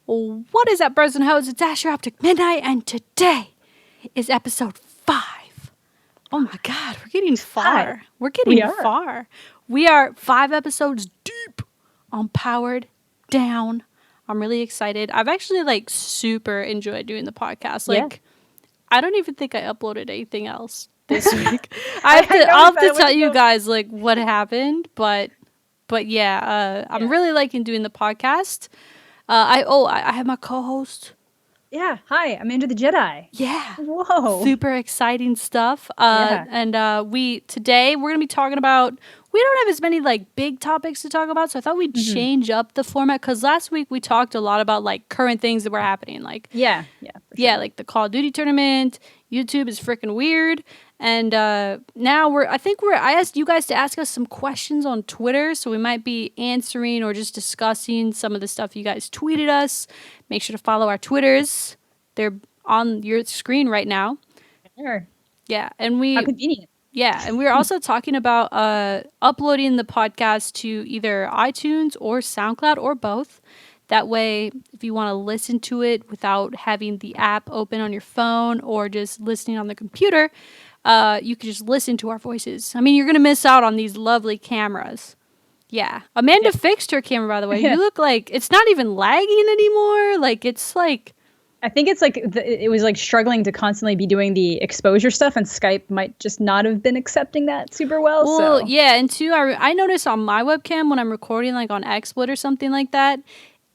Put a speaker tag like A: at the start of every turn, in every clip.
A: What is up, bros and hoes? It's Asher Optic Midnight, and today is episode 5. Oh my god, we're getting far. We're getting far. We are 5 episodes deep on Powered Down. I'm really excited. I've actually super enjoyed doing the podcast. I don't even think I uploaded anything else this week. I'll have to tell you guys what happened, but yeah, I'm really liking doing the podcast. I have my co-host.
B: Yeah, hi, I'm Andrew the Jedi.
A: Yeah.
B: Whoa.
A: Super exciting stuff. And today we're going to be talking about, we don't have as many big topics to talk about, so I thought we'd change up the format, because last week we talked a lot about current things that were happening.
B: Yeah,
A: the Call of Duty tournament, YouTube is freaking weird. And now I asked you guys to ask us some questions on Twitter, so we might be answering or just discussing some of the stuff you guys tweeted us. Make sure to follow our Twitters. They're on your screen right now.
B: Sure.
A: Yeah, and
B: how convenient.
A: Yeah, and we're also talking about uploading the podcast to either iTunes or SoundCloud or both. That way, if you want to listen to it without having the app open on your phone or just listening on the computer, you can just listen to our voices. I mean, you're going to miss out on these lovely cameras. Yeah. Amanda fixed her camera, by the way. You look like it's not even lagging anymore.
B: I think it's it was struggling to constantly be doing the exposure stuff, and Skype might just not have been accepting that super well.
A: Well, yeah, and two, I notice on my webcam when I'm recording on XSplit or something like that,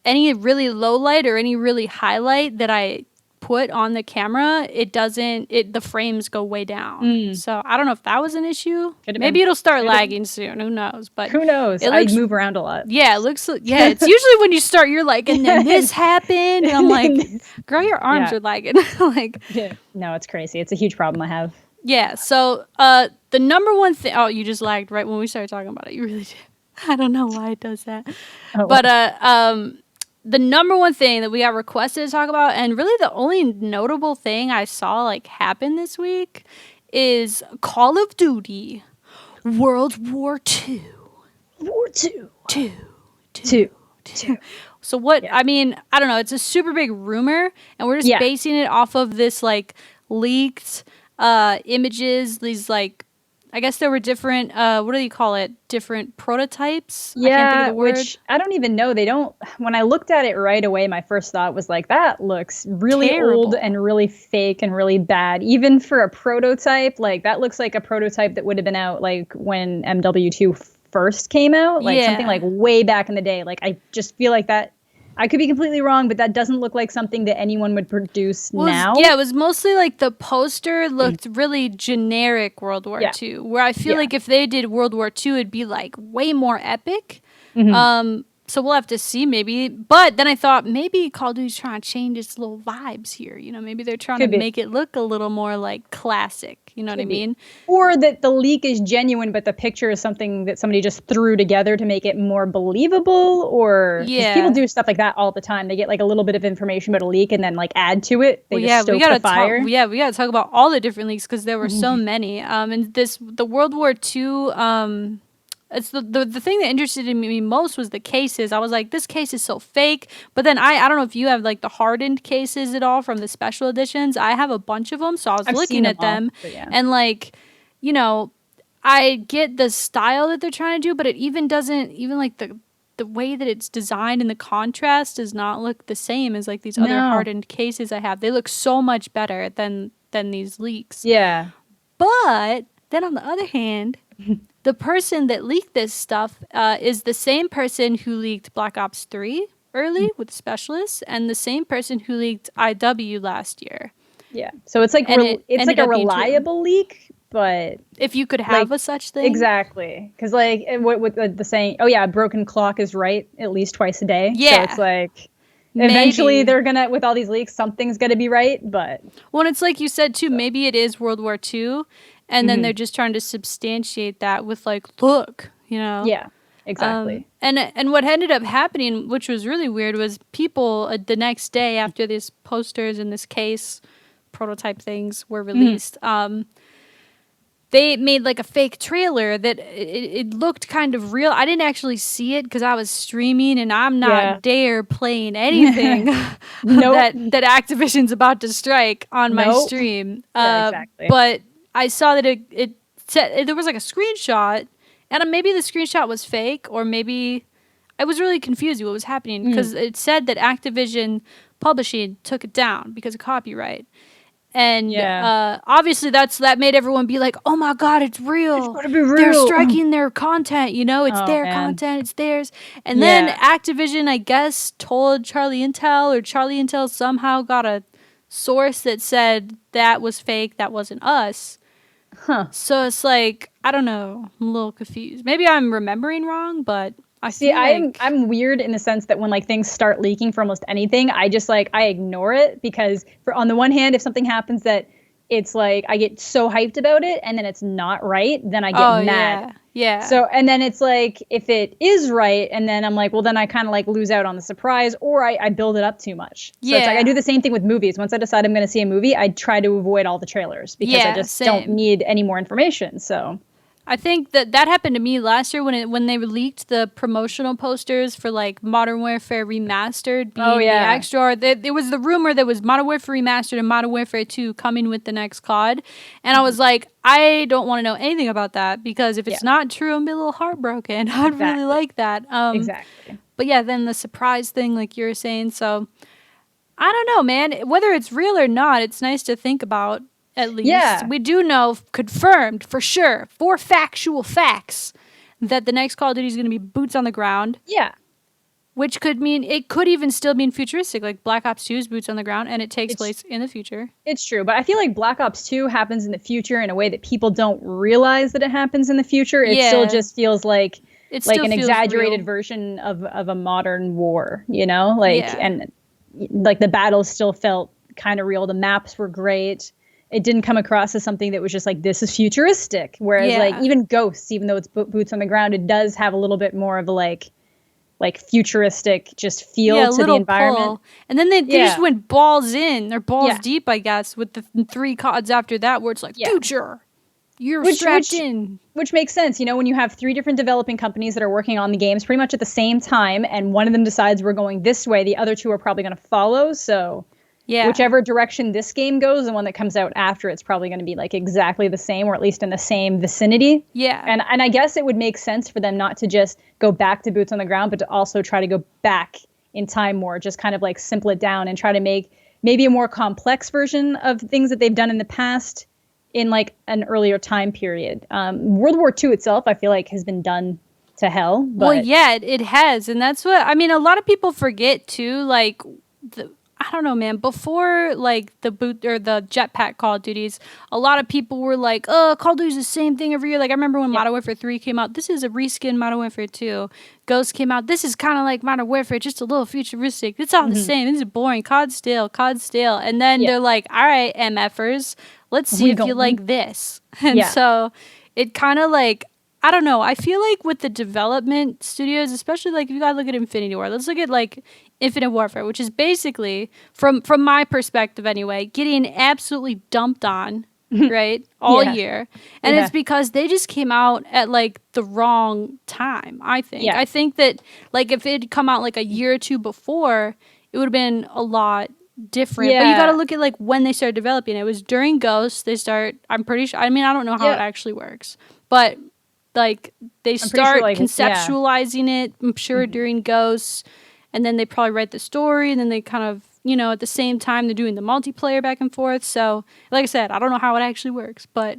A: any really low light or any really highlight that I put on the camera, the frames go way down. So I don't know if that was an issue. Maybe it'll start lagging soon. Who knows? But
B: who knows? I move around a lot.
A: Yeah, it's usually when you start, you're and then this happened. And I'm like, girl, your arms are lagging.
B: No, it's crazy. It's a huge problem I have.
A: Yeah. So the number one thing, you just lagged right when we started talking about it. You really did. I don't know why it does that. But the number one thing that we got requested to talk about, and really the only notable thing I saw happen this week, is Call of Duty World War II. Two. So what? Yeah. I mean, I don't know. It's a super big rumor, and we're just basing it off of this leaked images. These I guess there were different, what do you call it? Different prototypes?
B: Yeah,
A: I can't think of the word.
B: Which I don't even know. When I looked at it right away, my first thought was that looks really old and really fake and really bad. Even for a prototype, that looks like a prototype that would have been out when MW2 first came out. Something way back in the day. I just feel that. I could be completely wrong, but that doesn't look like something that anyone would produce now.
A: Yeah, it was mostly the poster looked really generic World War II, where I feel if they did World War II, it'd be way more epic. So we'll have to see maybe. But then I thought maybe Call of Duty's trying to change its little vibes here. Maybe they're trying to make it look a little more classic. You know what I mean?
B: Or that the leak is genuine, but the picture is something that somebody just threw together to make it more believable. Or people do stuff like that all the time. They get a little bit of information about a leak and then add to it. They just stoke the fire.
A: We got to talk about all the different leaks because there were so many. And the World War II. It's the thing that interested me most was the cases. I was like, this case is so fake. But then I don't know if you have the hardened cases at all from the special editions. I have a bunch of them, so I was looking at them, and I get the style that they're trying to do, but it even doesn't the way that it's designed and the contrast does not look the same as these other hardened cases I have. They look so much better than these leaks.
B: Yeah.
A: But then on the other hand, the person that leaked this stuff is the same person who leaked Black Ops 3 early with Specialists, and the same person who leaked IW last year.
B: Yeah. So it's a reliable leak, but
A: if you could have a such thing.
B: Exactly. Because with the saying, a broken clock is right at least twice a day.
A: Yeah.
B: So it's eventually they're gonna, with all these leaks, something's gonna be right, but
A: well, it's like you said too, maybe it is World War II. And then they're just trying to substantiate that with look,
B: Yeah, exactly.
A: And what ended up happening, which was really weird, was people the next day after these posters and this case prototype things were released, they made like a fake trailer that it looked kind of real. I didn't actually see it because I was streaming and I'm not dare playing anything
B: Nope.
A: that Activision's about to strike on my
B: Nope.
A: stream.
B: Yeah, exactly.
A: But I saw that it said there was like a screenshot, and maybe the screenshot was fake, or maybe I was really confused what was happening because it said that Activision Publishing took it down because of copyright. And obviously that made everyone be like, oh my God, it's real.
B: It's gotta be real.
A: They're striking their content, you know, it's their content, it's theirs. And then Activision, I guess, told Charlie Intel, or Charlie Intel somehow got a source that said that was fake, that wasn't us.
B: Huh.
A: So it's like, I don't know, I'm a little confused. Maybe I'm remembering wrong, but
B: I'm weird in the sense that when like things start leaking for almost anything, I just like I ignore it because on the one hand, if something happens that it's like I get so hyped about it and then it's not right, then I get mad.
A: Yeah.
B: So and then it's like if it is right, and then I'm like, well, then I kind of like lose out on the surprise, or I build it up too much. So it's like I do the same thing with movies. Once I decide I'm going to see a movie, I try to avoid all the trailers because I just don't need any more information. So.
A: I think that happened to me last year when they leaked the promotional posters for like Modern Warfare Remastered being the extra. There was the rumor that was Modern Warfare Remastered and Modern Warfare 2 coming with the next CoD, and I was like, I don't want to know anything about that because if it's not true, I'm a little heartbroken. I'd really like that.
B: Exactly.
A: But yeah, then the surprise thing, like you were saying, so I don't know, man. Whether it's real or not, it's nice to think about. At least we do know, confirmed for sure, for factual facts, that the next Call of Duty is going to be boots on the ground.
B: Yeah.
A: Which could mean, it could even still mean futuristic, like Black Ops 2 is boots on the ground, and it takes place in the future.
B: It's true, but I feel like Black Ops 2 happens in the future in a way that people don't realize that it happens in the future. It still just feels like an exaggerated version of a modern war, you know? And like the battles still felt kind of real. The maps were great. It didn't come across as something that was just like, this is futuristic. Whereas like even Ghosts, even though it's boots on the ground, it does have a little bit more of a like futuristic just feel to the environment.
A: Pull. And then they just went balls in. They're balls deep, I guess, with the 3 CODs after that where it's like, future. You're strapped in.
B: Which makes sense. You know, when you have 3 different developing companies that are working on the games pretty much at the same time, and one of them decides we're going this way, the other 2 are probably going to follow. So... whichever direction this game goes, the one that comes out after, it's probably going to be like exactly the same, or at least in the same vicinity.
A: Yeah.
B: And I guess it would make sense for them not to just go back to boots on the ground, but to also try to go back in time more, just kind of like simple it down and try to make maybe a more complex version of things that they've done in the past in like an earlier time period. World War II itself, I feel like, has been done to hell. But...
A: Well, yeah, it has. And that's what, I mean, a lot of people forget too, like, I don't know, man. Before, like, the jetpack Call of Duties, a lot of people were like, oh, Call of Duty's the same thing every year. Like, I remember when Modern Warfare 3 came out, this is a reskin Modern Warfare 2. Ghost came out, this is kind of like Modern Warfare, just a little futuristic. It's all the same. This is boring. COD stale. And then they're like, all right, MFers, let's see if you like this. And so it kind of like, I don't know. I feel like with the development studios, especially like if you gotta look at Infinity War, let's look at like Infinite Warfare, which is basically, from my perspective anyway, getting absolutely dumped on, right, all year. And it's because they just came out at like the wrong time, I think. I think that like if it had come out like a year or 2 before, it would have been a lot different. But you got to look at like when they started developing it. It was during Ghost. I'm pretty sure, I mean, I don't know how it actually works, but like they start conceptualizing it, I'm sure, during Ghosts, and then they probably write the story, and then they kind of, you know, at the same time they're doing the multiplayer back and forth. So like I said, I don't know how it actually works, but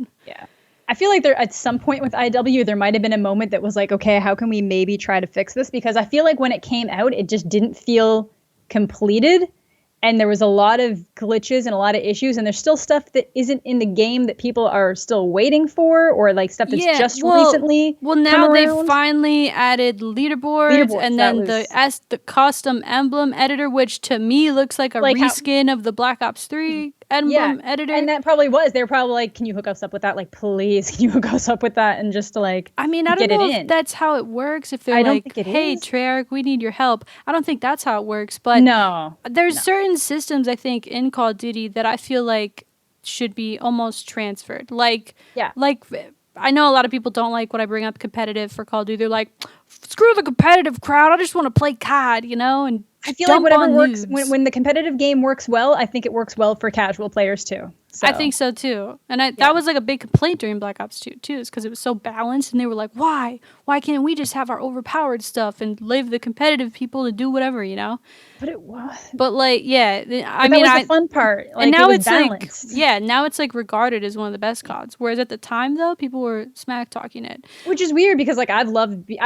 B: I feel like there at some point with IW there might have been a moment that was like, okay, how can we maybe try to fix this? Because I feel like when it came out, it just didn't feel completed. And there was a lot of glitches and a lot of issues, and there's still stuff that isn't in the game that people are still waiting for, or like stuff that's just recently.
A: Well, now they finally added leaderboards, and then the custom emblem editor, which to me looks like a reskin of the Black Ops 3 emblem editor.
B: And that probably was. They were probably like, "Can you hook us up with that? Like, please, can you hook us up with that?" And just to like,
A: I mean, I don't know if that's how it works. If they're like, "Hey, Treyarch, we need your help," I don't think that's how it works. But
B: no,
A: there's certain systems I think in Call of Duty that I feel like should be almost transferred. Like,
B: Yeah.
A: like I know a lot of people don't like when I bring up competitive for Call of Duty. They're like, screw the competitive crowd. I just want to play COD, you know, and
B: I feel like whatever works when the competitive game works well, I think it works well for casual players too. So.
A: I think so too. And that was like a big complaint during Black Ops 2 too, is because it was so balanced and they were like, why? Why can't we just have our overpowered stuff and leave the competitive people to do whatever, you know?
B: But it was.
A: But like, yeah, I
B: mean, that was the fun part. Like, and now it's balanced.
A: like, now it's like regarded as one of the best CODs. Whereas at the time though, people were smack talking it.
B: Which is weird because like I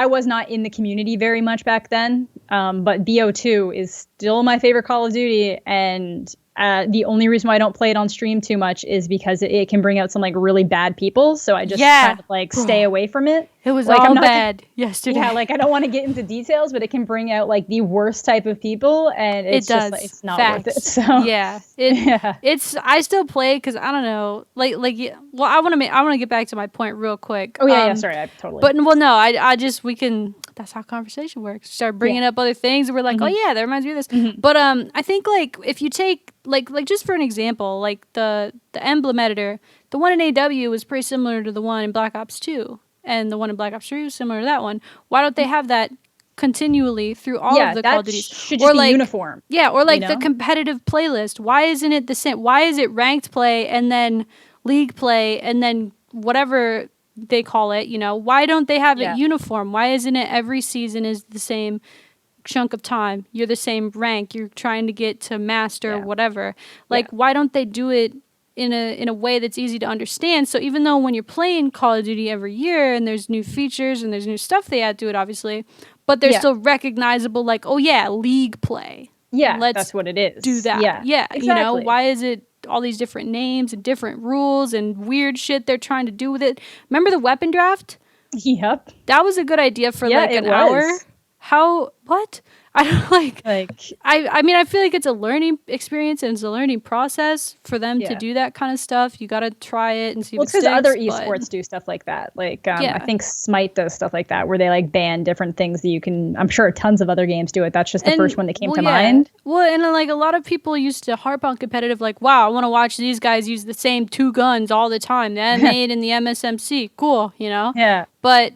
B: was not in the community very much back then. But BO2 is still my favorite Call of Duty, and the only reason why I don't play it on stream too much is because it can bring out some like really bad people. So I just kind of like stay away from it.
A: It was
B: like,
A: all bad yesterday.
B: Yeah, like I don't want to get into details, but it can bring out like the worst type of people, and it's just like, it's not worth it. So
A: it's I still play because I don't know, well I want to get back to my point real quick.
B: Oh yeah, sorry, I totally.
A: But well, no, I just we can. That's how conversation works. Start bringing up other things, and we're like, oh yeah, that reminds me of this. But I think like if you take like just for an example, like the emblem editor, the one in AW was pretty similar to the one in Black Ops 2, and the one in Black Ops 3 was similar to that one. Why don't they have that continually through all of the Call of Duty?
B: Should just be uniform.
A: Yeah, or like the competitive playlist. Why isn't it the same? Why is it ranked play and then league play and then whatever they call it, you know? Why don't they have it uniform? Why isn't it every season is the same chunk of time? You're the same rank. You're trying to get to master or whatever. Like, why don't they do it in a way that's easy to understand? So even though when you're playing Call of Duty every year and there's new features and there's new stuff they add to it, obviously, but they're still recognizable, like, oh yeah, league play.
B: Yeah, that's what it is.
A: Do that. Yeah,
B: exactly.
A: You know, why is it all these different names and different rules and weird shit they're trying to do with it? Remember the weapon draft?
B: Yep.
A: That was a good idea for like an hour. What? I don't like I mean, I feel like it's a learning experience and it's a learning process for them to do that kind of stuff. You got to try it and see if it sticks.
B: Well, because other esports do stuff like that. Like, I think Smite does stuff like that where they like ban different things that you can, I'm sure tons of other games do it. That's just the first one that came to mind.
A: Well, and like a lot of people used to harp on competitive, like, wow, I want to watch these guys use the same 2 guns all the time. That made in the MSMC. Cool, you know?
B: Yeah.
A: But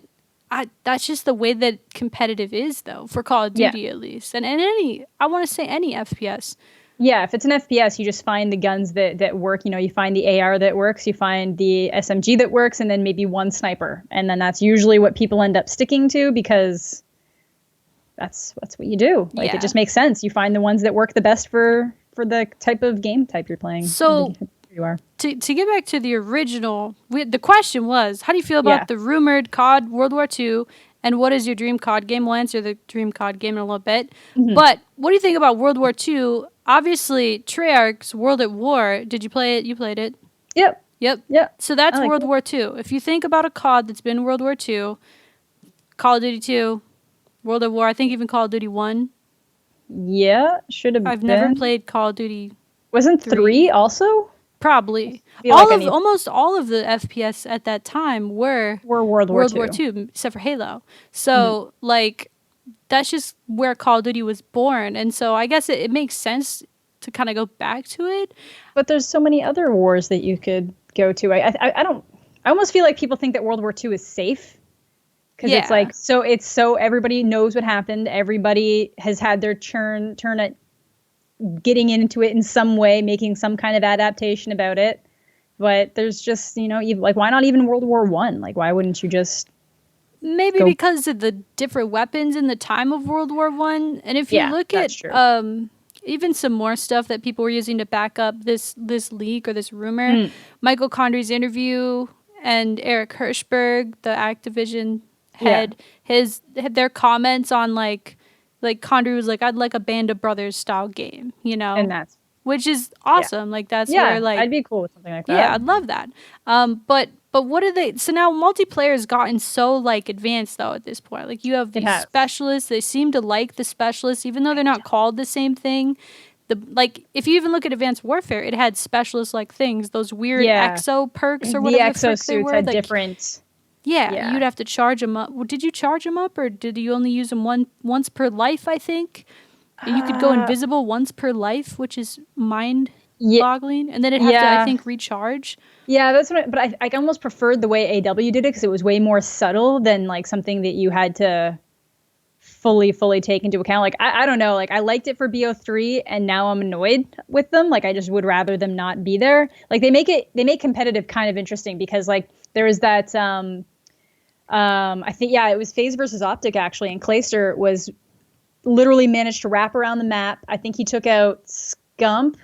A: that's just the way that competitive is, though, for Call of Duty at least. And any FPS.
B: Yeah, if it's an FPS, you just find the guns that work. You know, you find the AR that works, you find the SMG that works, and then maybe one sniper. And then that's usually what people end up sticking to because that's what you do. Like, it just makes sense. You find the ones that work the best for the type of game type you're playing. So
A: you are. To get back to the original, the question was, how do you feel about the rumored COD World War II, and what is your dream COD game? We'll answer the dream COD game in a little bit. But what do you think about World War II? Obviously, Treyarch's World at War. Did you play it? You played it?
B: Yep.
A: So that's World War II. If you think about a COD that's been World War II, Call of Duty 2, World at War, I think even Call of Duty 1.
B: Yeah, should have been.
A: I've never played Call of Duty.
B: Wasn't 3 also?
A: Probably. Almost all of the FPS at that time were
B: World War
A: II, except for Halo. So, like, that's just where Call of Duty was born. And so I guess it makes sense to kind of go back to it.
B: But there's so many other wars that you could go to. I almost feel like people think that World War II is safe. Because it's like, so everybody knows what happened. Everybody has had their turn at getting into it in some way, making some kind of adaptation about it. But there's just, you know, like, why not even World War I? Like, why wouldn't you just
A: maybe because of the different weapons in the time of World War I? And if you look at even some more stuff that people were using to back up this leak or this rumor, Michael Condrey's interview and Eric Hirschberg, the Activision head, their comments on like Condrey was like, I'd like a Band of Brothers style game, you know,
B: and
A: which is awesome. Like that's where like
B: I'd be cool with something like that.
A: Yeah, I'd love that. But what are they? So now multiplayer has gotten so like advanced though at this point. Like you have these specialists. They seem to like the specialists, even though they're not called the same thing. Like if you even look at Advanced Warfare, it had specialist like things. Those weird exo perks or whatever.
B: The exo suits had different.
A: Yeah, you'd have to charge them up. Well, did you charge them up, or did you only use them once per life, I think? And you could go invisible once per life, which is mind boggling, and then it'd have to, I think, recharge.
B: Yeah, that's what. But I almost preferred the way AW did it because it was way more subtle than like something that you had to fully take into account. Like I don't know. Like I liked it for BO3, and now I'm annoyed with them. Like I just would rather them not be there. Like they make competitive kind of interesting because like there was that. I think it was FaZe versus Optic actually, and Clayster was literally managed to wrap around the map. I think he took out Scump.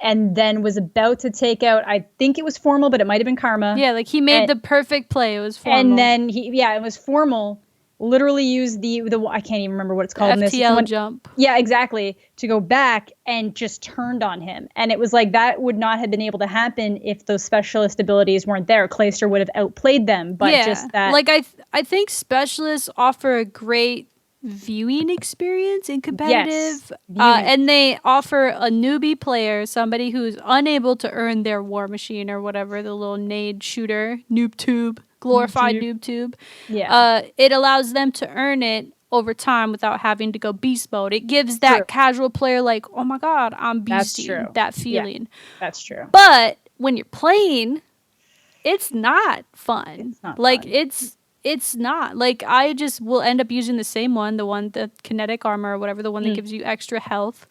B: And then was about to take out, I think it was Formal, but it might have been Karma.
A: Yeah, like he made the perfect play. It was Formal.
B: And then it was Formal. Literally used the I can't even remember what it's called.
A: FTL jump.
B: Yeah, exactly. To go back and just turned on him. And it was like that would not have been able to happen if those specialist abilities weren't there. Clayster would have outplayed them. But just that.
A: Like I think specialists offer a great viewing experience in competitive, and they offer a newbie player, somebody who's unable to earn their war machine or whatever, the little nade shooter, glorified noob tube. It allows them to earn it over time without having to go beast mode. It gives that casual player like, oh my god, I'm beastie, that feeling.
B: Yeah, that's true.
A: But when you're playing, it's not fun. It's not fun. It's not. Like, I just will end up using the same one, the kinetic armor or whatever, the one that gives you extra health,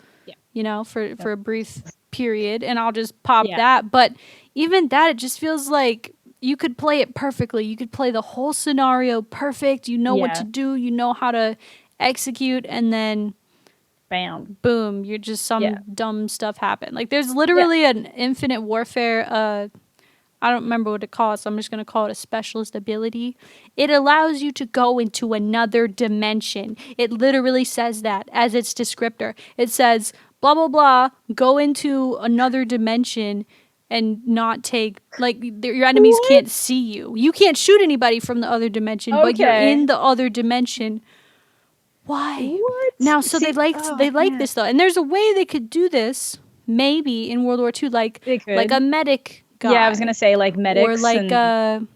A: for a brief period, and I'll just pop that. But even that, it just feels like you could play it perfectly. You could play the whole scenario perfect. You know what to do. You know how to execute, and then
B: bam,
A: boom, you're just dumb stuff happen. Like, there's literally an Infinite Warfare, I don't remember what to call it, so I'm just going to call it a specialist ability. It allows you to go into another dimension. It literally says that as its descriptor. It says, blah, blah, blah, go into another dimension and not take, like, your enemies can't see you. You can't shoot anybody from the other dimension, but you're in the other dimension. Why?
B: What?
A: Now, so they like this, though. And there's a way they could do this, maybe, in World War II, like a medic guy.
B: Yeah, I was gonna say like medics,
A: or like a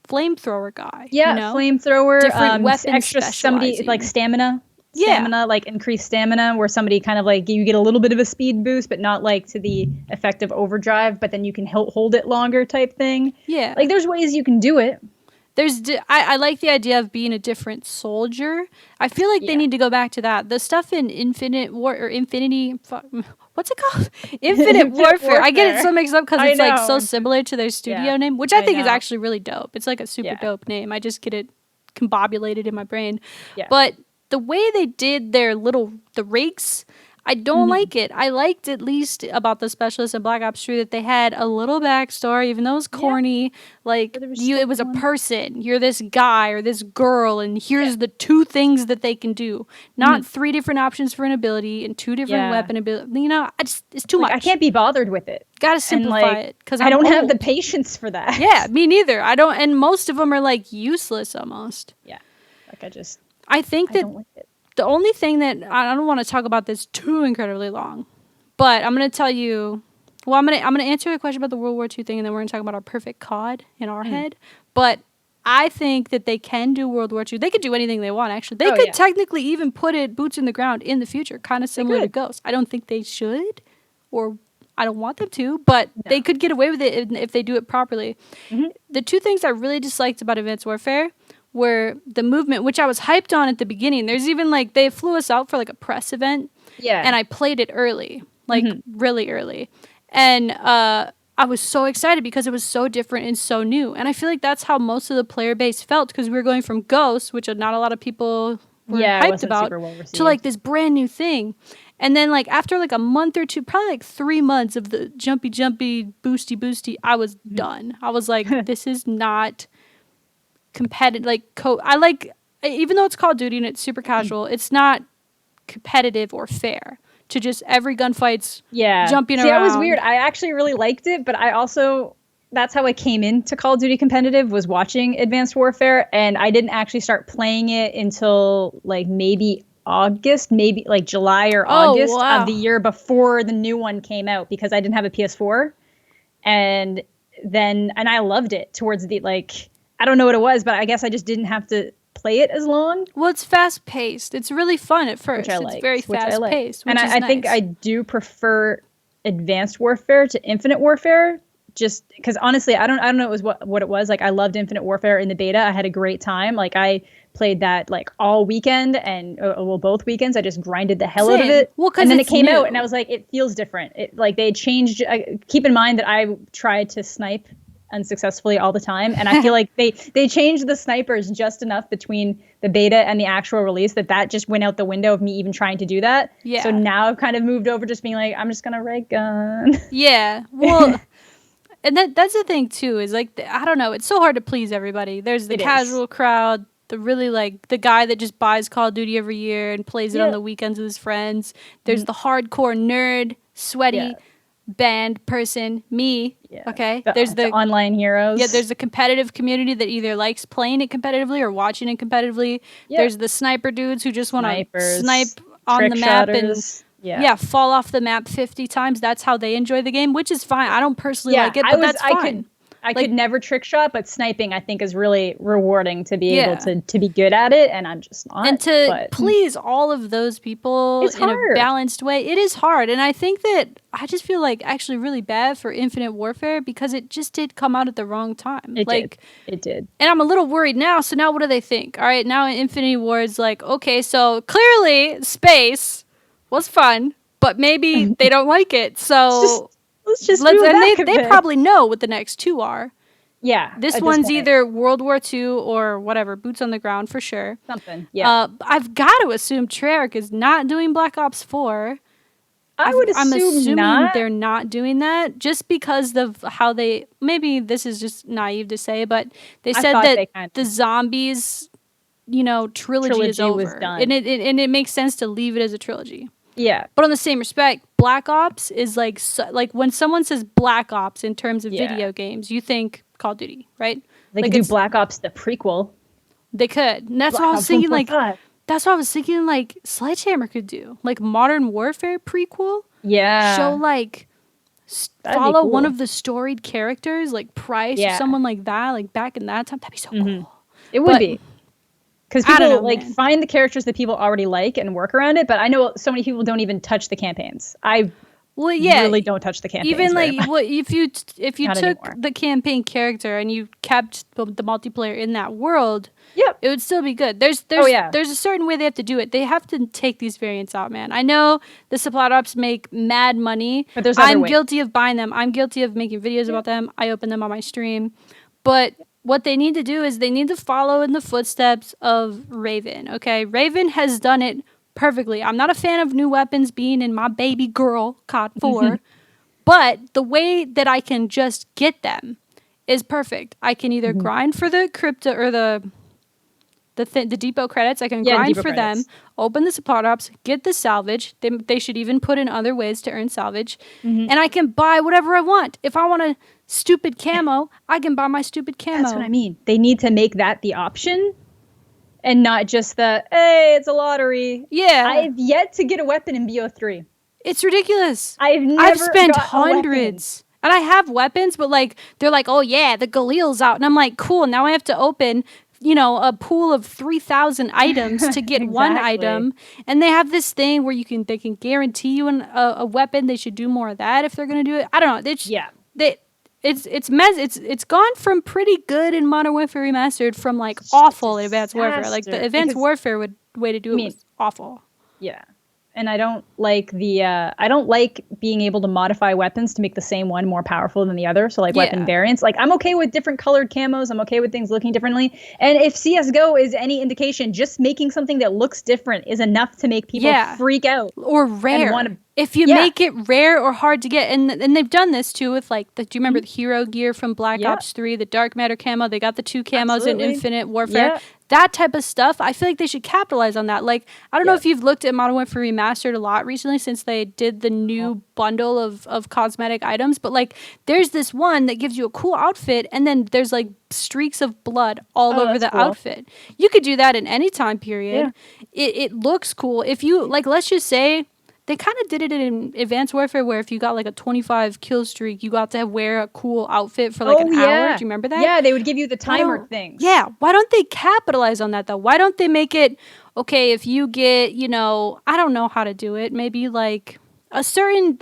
A: flamethrower guy.
B: Yeah, flamethrower.
A: Different weapons,
B: extra somebody like stamina, like increased stamina, where somebody kind of like you get a little bit of a speed boost, but not like to the effect of overdrive. But then you can hold it longer, type thing.
A: Yeah,
B: like there's ways you can do it.
A: I like the idea of being a different soldier. I feel like they need to go back to that. The stuff in Infinite what's it called? Infinite Warfare. I get it so mixed up because it's like so similar to their studio name, which I think is actually really dope. It's like a super dope name. I just get it combobulated in my brain. Yeah. But the way they did the rigs, I don't like it. I liked at least about the specialist in Black Ops 3 that they had a little backstory, even though it was corny. Like, it was a person. You're this guy or this girl, and here's the two things that they can do. Not three different options for an ability and two different weapon ability. You know, it's too much.
B: I can't be bothered with it.
A: Gotta simplify it because
B: I don't have the patience for that.
A: Yeah, me neither. I don't, and most of them are like useless almost.
B: Yeah, like
A: I think that.
B: Don't like it.
A: The only thing that I don't want to talk about this too incredibly long, but I'm going to tell you. Well, I'm gonna answer a question about the World War II thing, and then we're going to talk about our perfect COD in our head. But I think that they can do World War II. They could do anything they want. Actually, they could technically even put it boots in the ground in the future, kind of similar to Ghost. I don't think they should, or I don't want them to, but they could get away with it if they do it properly. Mm-hmm. The two things I really disliked about Advanced Warfare were the movement, which I was hyped on at the beginning. There's even like they flew us out for like a press event, and I played it early, like really early, and I was so excited because it was so different and so new. And I feel like that's how most of the player base felt because we were going from Ghost, which not a lot of people were hyped about, to like this brand new thing. And then like after like a month or two, probably like 3 months of the jumpy, boosty, I was done. I was like, this is not competitive. Like I like, even though it's Call of Duty and it's super casual, it's not competitive or fair to just every gunfight's jumping around.
B: That was weird. I actually really liked it, but I also, that's how I came into Call of Duty competitive, was watching Advanced Warfare, and I didn't actually start playing it until like maybe August, maybe like July or August of the year before the new one came out, because I didn't have a PS4. And I loved it towards the, like, I don't know what it was, but I guess I just didn't have to play it as long.
A: Well, it's fast paced. It's really fun at first. It's very fast paced.
B: And I think I do prefer Advanced Warfare to Infinite Warfare, just because honestly, I don't know what it was. Like, I loved Infinite Warfare in the beta. I had a great time. Like, I played that like all weekend and both weekends. I just grinded the hell out of it.
A: Well,
B: and then it came out and I was like, it feels different. It like they changed. Keep in mind that I tried to snipe unsuccessfully all the time, and I feel like they changed the snipers just enough between the beta and the actual release that just went out the window of me even trying to do that. So now I've kind of moved over just being like, I'm just gonna ray gun.
A: Yeah, well, and that's the thing too, is like, I don't know, it's so hard to please everybody. There's the casual crowd, the really like the guy that just buys Call of Duty every year and plays it on the weekends with his friends. There's the hardcore nerd, sweaty band person, me. Okay, there's the
B: online heroes.
A: Yeah, there's the competitive community that either likes playing it competitively or watching it competitively. There's the sniper dudes who just want to snipe on the map and fall off the map 50 times. That's how they enjoy the game, which is fine. I don't personally like it, but that's fine.
B: I could never trick shot, but sniping I think is really rewarding to be able to be good at it, and I'm just not.
A: And to please all of those people in a balanced way, it is hard. And I think that I just feel like actually really bad for Infinite Warfare because it just did come out at the wrong time.
B: It did.
A: And I'm a little worried now. So now what do they think? All right, now Infinity Ward's like, okay, so clearly space was fun, but maybe they don't like it. So
B: let's just move back a bit.
A: They probably know what the next two are.
B: Yeah.
A: This one's either World War II or whatever, boots on the ground for sure.
B: Something, yeah.
A: I've got to assume Treyarch is not doing Black Ops 4.
B: I'm assuming
A: they're not doing that just because of how they, maybe this is just naive to say, but they said that the zombies, trilogy is over.
B: Was done.
A: And it makes sense to leave it as a trilogy.
B: Yeah.
A: But on the same respect, Black Ops is like when someone says Black Ops in terms of video games, you think Call of Duty, right?
B: They could do Black Ops the prequel.
A: They could. And that's what I was thinking, that's what I was thinking, like, Sledgehammer could do. Like, Modern Warfare prequel.
B: Yeah.
A: Show, like, follow one of the storied characters, like Price or someone like that, like, back in that time. That'd be so cool.
B: It would be. Because people find the characters that people already like and work around it, but I know so many people don't even touch the campaigns. Really don't touch the campaigns.
A: Even if you took anymore. The campaign character and you kept the multiplayer in that world, it would still be good. There's a certain way they have to do it. They have to take these variants out, man. I know the supply drops make mad money.
B: But there's
A: I'm guilty of buying them. I'm guilty of making videos about them. I open them on my stream, but what they need to do is they need to follow in the footsteps of Raven, okay? Raven has done it perfectly. I'm not a fan of new weapons being in my baby girl, CoD 4, but the way that I can just get them is perfect. I can either grind for the crypto or the depot credits. I can grind for them, open the supply drops, get the salvage. They should even put in other ways to earn salvage. And I can buy whatever I want. If I want a stupid camo, I can buy my stupid camo.
B: That's what I mean. They need to make that the option and not just hey, it's a lottery.
A: Yeah.
B: I've yet to get a weapon in BO3.
A: It's ridiculous.
B: I've
A: spent hundreds. And I have weapons, but they're like, oh yeah, the Galil's out. And I'm like, cool, now I have to open a pool of 3,000 items to get one item. And they have this thing where they can guarantee you a weapon. They should do more of that if they're going to do it. I don't know. It's gone from pretty good in Modern Warfare Remastered from awful in Advanced Warfare. Like the Advanced Warfare way to do it was awful.
B: Yeah. And I don't like I don't like being able to modify weapons to make the same one more powerful than the other. So weapon variants. I'm okay with different colored camos. I'm okay with things looking differently. And if CSGO is any indication, just making something that looks different is enough to make people freak out.
A: Or rare. If you make it rare or hard to get, and they've done this too with do you remember the hero gear from Black Ops 3, the Dark Matter camo? They got the 2 camos in Infinite Warfare. Yeah. That type of stuff, I feel like they should capitalize on that. I don't know if you've looked at Modern Warfare Remastered a lot recently since they did the new bundle of cosmetic items, but there's this one that gives you a cool outfit, and then there's streaks of blood all over the outfit. You could do that in any time period. Yeah. It looks cool. If you, let's just say, they kind of did it in Advanced Warfare where if you got a 25 kill streak, you got to wear a cool outfit for an hour. Do you remember that?
B: Yeah, they would give you the timer things.
A: Yeah. Why don't they capitalize on that though? Why don't they make it, okay, if you get, I don't know how to do it, maybe a certain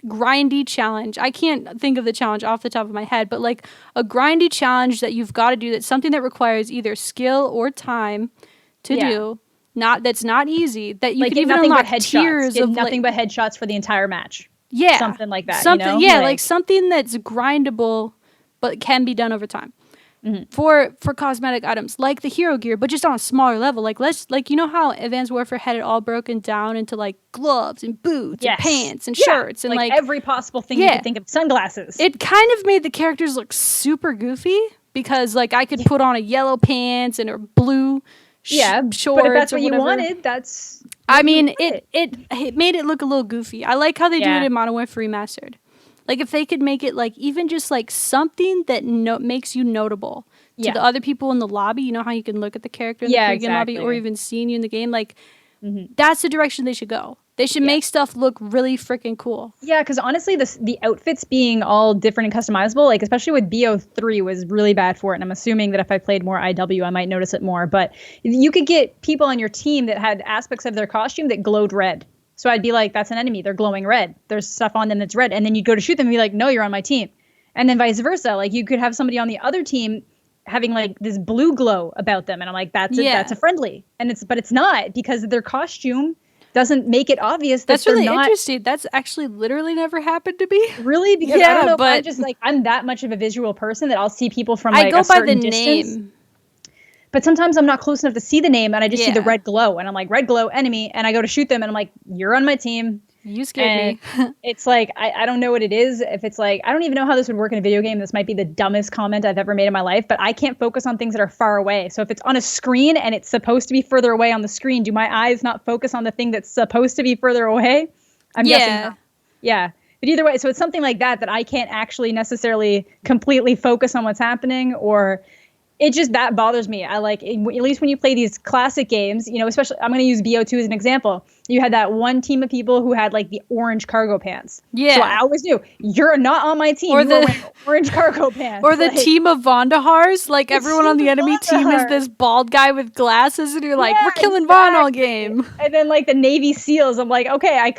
A: grindy challenge. I can't think of the challenge off the top of my head, but like a grindy challenge that you've got to do, that's something that requires either skill or time to do. That's not easy. That you
B: like
A: can even unlock tiers
B: get
A: of
B: nothing but headshots for the entire match.
A: Yeah,
B: something like that.
A: Something, you know? Like something that's grindable, but can be done over time. For cosmetic items like the hero gear, but just on a smaller level. Like you know how Advanced Warfare had it all broken down into like gloves and boots and pants and shirts and like
B: every possible thing you could think of. Sunglasses.
A: It kind of made the characters look super goofy because like I could put on a yellow pants and a blue shorts.
B: But if that's what you wanted, that's.
A: I mean, it made it look a little goofy. I like how they do it in Modern Warfare Remastered. Like if they could make it like even just like something that makes you notable to the other people in the lobby. You know how you can look at the character in the pre-game lobby or even seeing you in the game. Like that's the direction they should go. They should make stuff look really freaking cool. Yeah,
B: because honestly, the outfits being all different and customizable, like especially with BO3 was really bad for it. And I'm assuming that if I played more IW, I might notice it more. But you could get people on your team that had aspects of their costume that glowed red. So I'd be like, that's an enemy. They're glowing red. There's stuff on them that's red. And then you'd go to shoot them and be like, no, you're on my team. And then vice versa. Like you could have somebody on the other team having like this blue glow about them. And I'm like, that's a friendly. But it's not, because their costume doesn't make it obvious that
A: that's really interesting. That's actually literally never happened to me.
B: Really? Because I don't know, but I'm that much of a visual person that I'll see people from like
A: I go
B: a certain
A: by the
B: distance.
A: name.
B: But sometimes I'm not close enough to see the name, and I just see the red glow, and I'm like, red glow, enemy, and I go to shoot them, and I'm like, you're on my team.
A: You scared me.
B: It's like, I don't know what it is. If it's like, I don't even know how this would work in a video game. This might be the dumbest comment I've ever made in my life, but I can't focus on things that are far away. So if it's on a screen and it's supposed to be further away on the screen, do my eyes not focus on the thing that's supposed to be further away? I'm guessing not. Yeah. But either way, so it's something like that I can't actually necessarily completely focus on what's happening, or it just, that bothers me. I like, at least when you play these classic games, you know, especially, I'm going to use BO2 as an example. You had that one team of people who had like the orange cargo pants. Yeah. So I always knew, you're not on my team. Or the orange cargo pants.
A: Or the team of Vondahars. Like everyone on the enemy team is this bald guy with glasses, and you're like, we're killing Von all game.
B: And then like the Navy SEALs, I'm like, okay,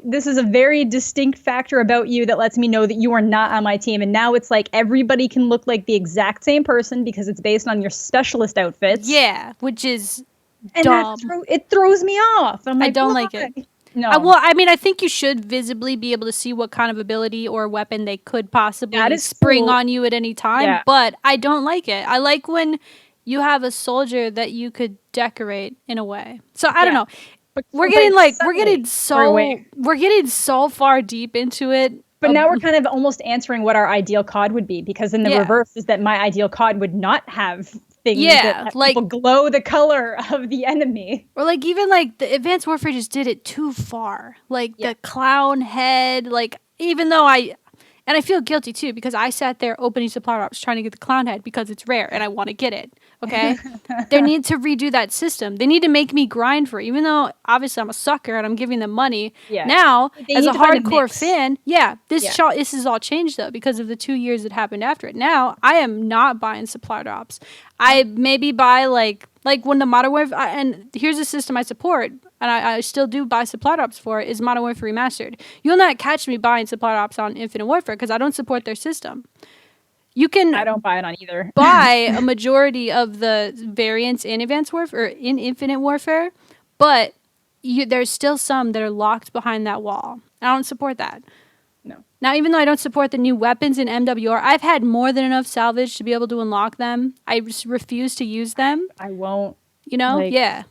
B: this is a very distinct factor about you that lets me know that you are not on my team. And now it's like everybody can look like the exact same person because it's based on your specialist outfits.
A: Yeah, which is dumb.
B: It throws me off. I'm like,
A: I don't like it. No. I think you should visibly be able to see what kind of ability or weapon they could possibly spring on you at any time, but I don't like it. I like when you have a soldier that you could decorate in a way. So I don't know. We're getting so far deep into it.
B: But now we're kind of almost answering what our ideal COD would be, because in the reverse is that my ideal COD would not have things that like people glow the color of the enemy.
A: Or like even like the Advanced Warfare just did it too far. Like the clown head, like even though I feel guilty too, because I sat there opening supply drops trying to get the clown head because it's rare and I want to get it. Okay? They need to redo that system. They need to make me grind for it, even though obviously I'm a sucker and I'm giving them money. Yeah. Now, as a hardcore fan, this is all changed though because of the 2 years that happened after it. Now, I am not buying supply drops. I maybe buy like when the Modern Warfare, and here's a system I support, and I still do buy supply drops for it, is Modern Warfare Remastered. You'll not catch me buying supply drops on Infinite Warfare because I don't support their system. I
B: don't buy it on either.
A: Buy a majority of the variants in Advanced Warfare or in Infinite Warfare, but there's still some that are locked behind that wall. I don't support that. No. Now, even though I don't support the new weapons in MWR, I've had more than enough salvage to be able to unlock them. I just refuse to use them.
B: I won't.
A: You know?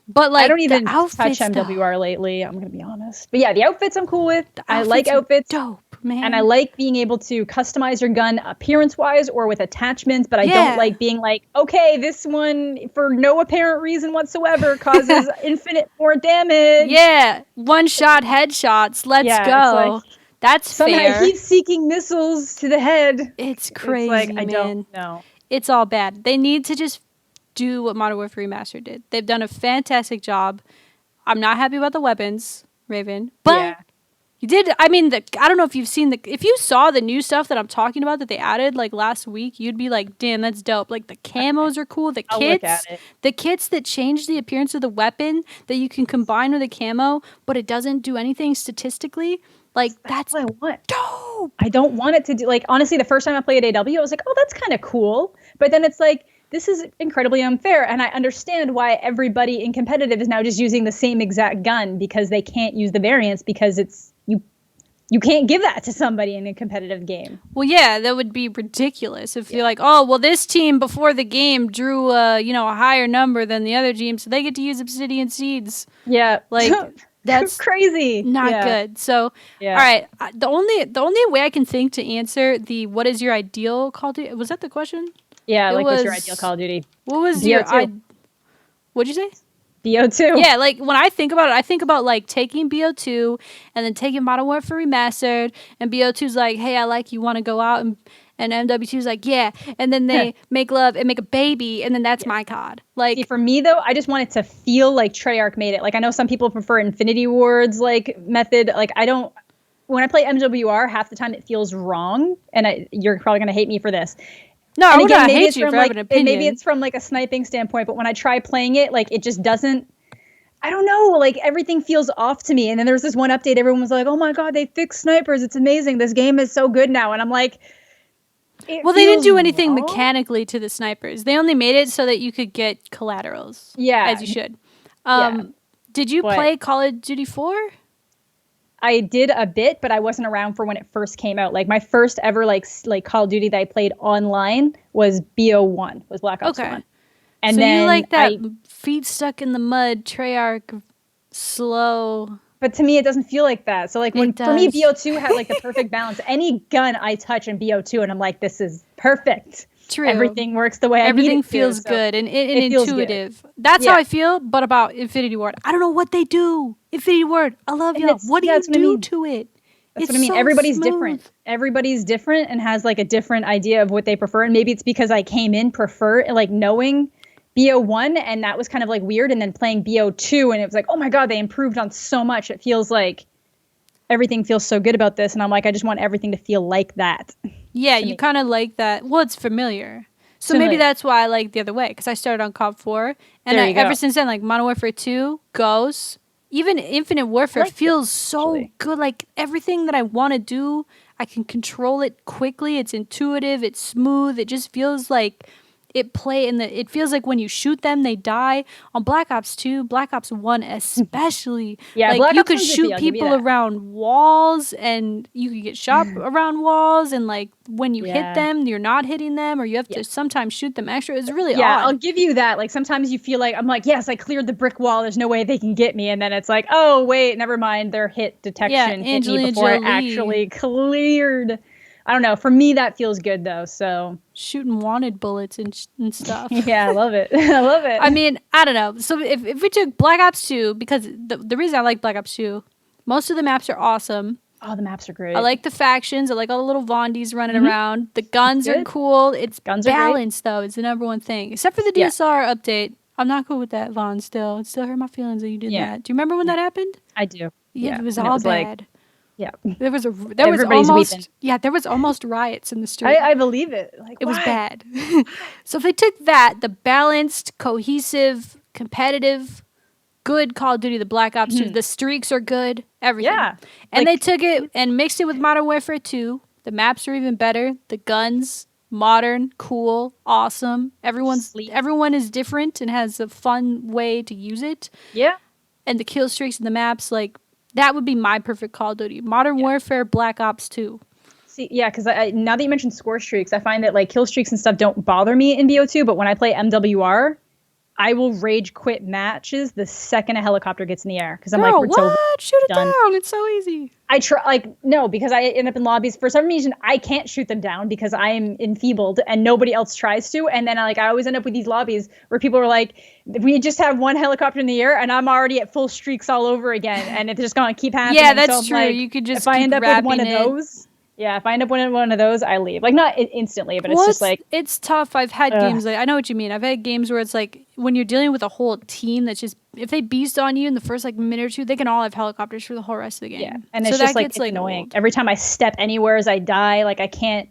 A: But like,
B: I don't even touch MWR lately, I'm going to be honest. But yeah, the outfits I'm cool with. I like outfits.
A: Dope. Man.
B: And I like being able to customize your gun appearance-wise or with attachments, but I don't like being like, okay, this one, for no apparent reason whatsoever, causes infinite more damage.
A: Yeah, one-shot headshots. Let's go. Like, that's fair.
B: Heat-seeking missiles to the head.
A: It's crazy,
B: I don't know.
A: It's all bad. They need to just do what Modern Warfare Remastered did. They've done a fantastic job. I'm not happy about the weapons, Raven, but You did. I mean, I don't know if you've seen if you saw the new stuff that I'm talking about that they added like last week, you'd be like, damn, that's dope. Like the camos are cool. The
B: I'll look at
A: kits,
B: it.
A: the kits that change the appearance of the weapon that you can combine with a camo, but it doesn't do anything statistically. Like that's
B: what I want.
A: Dope.
B: I don't want it to do, like, honestly, the first time I played AW, I was like, oh, that's kind of cool. But then it's like, this is incredibly unfair. And I understand why everybody in competitive is now just using the same exact gun because they can't use the variants because it's, you can't give that to somebody in a competitive game.
A: Well, yeah, that would be ridiculous if you're like, oh, well, this team before the game drew a higher number than the other team, so they get to use obsidian seeds.
B: Yeah,
A: like that's
B: crazy.
A: Not good. So, all right, the only way I can think to answer the what is your ideal Call of Duty, was that the question?
B: Yeah, what's your ideal Call of Duty?
A: What was what'd you say?
B: BO2.
A: Yeah, like when I think about it, I think about like taking BO2 and then taking Modern Warfare Remastered, and BO2's like, hey, I like you, want to go out, and MW2's like, yeah, and then they make love and make a baby, and then that's my COD. Like,
B: see, for me though, I just want it to feel like Treyarch made it. Like I know some people prefer Infinity Ward's like method. Like I don't. When I play MWR, half the time it feels wrong, and you're probably gonna hate me for this.
A: No, I would not hate you for having an opinion.
B: Maybe it's from like a sniping standpoint, but when I try playing it, like it just doesn't. I don't know, like everything feels off to me. And then there was this one update, everyone was like, "Oh my god, they fixed snipers! It's amazing! This game is so good now." And I'm like,
A: well, they didn't do anything mechanically to the snipers. They only made it so that you could get collaterals.
B: Yeah,
A: as you should. Did you play Call of Duty 4?
B: I did a bit, but I wasn't around for when it first came out. Like my first ever like Call of Duty that I played online was BO1, was Black Ops 1. And
A: so
B: then
A: you like that feet stuck in the mud, Treyarch, slow.
B: But to me, it doesn't feel like that. So like for me, BO2 had like the perfect balance. Any gun I touch in BO2, and I'm like, this is perfect.
A: True.
B: Everything works the way I need it to.
A: Everything feels good and intuitive.
B: Good.
A: That's how I feel, but about Infinity Ward. I don't know what they do. Infinity Ward, I love you. What do you do to it?
B: That's what I mean. Everybody's different. Everybody's different and has like a different idea of what they prefer. And maybe it's because I came in like knowing BO1, and that was kind of like weird. And then playing BO2, and it was like, oh my God, they improved on so much. It feels like everything feels so good about this. And I'm like, I just want everything to feel like that.
A: Yeah, you kind of like that. Well, it's familiar. So maybe that's why I like the other way, because I started on CoD 4. And ever since then, like Modern Warfare 2, Ghosts, even Infinite Warfare feels so good. Like everything that I want to do, I can control it quickly. It's intuitive. It's smooth. It just feels like it feels like when you shoot them, they die. On Black Ops 2, Black Ops 1 especially, like
B: Black
A: you
B: Ops
A: could shoot people around walls, and you could get shot around walls, and like when you hit them, you're not hitting them, or you have to sometimes shoot them extra. It's really odd.
B: I'll give you that. Like sometimes you feel like, I'm like, yes, I cleared the brick wall. There's no way they can get me. And then it's like, oh wait, never mind. Their hit detection hit me before I actually cleared. I don't know. For me, that feels good though. So
A: shooting wanted bullets and stuff.
B: Yeah, I love it. I love it.
A: I mean, I don't know. So if we took Black Ops 2, because the reason I like Black Ops 2, most of the maps are awesome.
B: Oh, the maps are great.
A: I like the factions. I like all the little Vondies running around. The guns are cool. It's balanced though. It's the number one thing. Except for the DSR update. I'm not cool with that, Vaughn, still. It still hurt my feelings that you did that. Do you remember when that happened?
B: I do.
A: Yeah, it was all bad.
B: Yeah,
A: there was almost riots in the street.
B: I believe it. Like,
A: it was bad. So if they took that, the balanced, cohesive, competitive, good Call of Duty, the Black Ops 2, the streaks are good, everything. Yeah, and they took it and mixed it with Modern Warfare 2. The maps are even better. The guns, modern, cool, awesome. Everyone is different and has a fun way to use it. Yeah, and the kill streaks and the maps, like. That would be my perfect Call of Duty. Modern Warfare, Black Ops 2.
B: See, yeah, because now that you mentioned score streaks, I find that like kill streaks and stuff don't bother me in BO2, but when I play MWR, I will rage quit matches the second a helicopter gets in the air. Because I'm like, it's over.
A: Shoot it down. It's so easy.
B: I try, no, because I end up in lobbies. For some reason, I can't shoot them down because I am enfeebled and nobody else tries to. And then I always end up with these lobbies where people are like, we just have one helicopter in the air and I'm already at full streaks all over again. And it's just going to keep happening.
A: Yeah, that's true. Like, you could just
B: if I end up with one of those. Yeah, if I end up winning one of those, I leave. Like, not instantly, but it's just like...
A: It's tough. I've had games like... I know what you mean. I've had games where it's like, when you're dealing with a whole team that's just... If they beast on you in the first, like, minute or two, they can all have helicopters for the whole rest of the game.
B: Yeah, and it's just, like, it's annoying. Old. Every time I step anywhere as I die, like, I can't...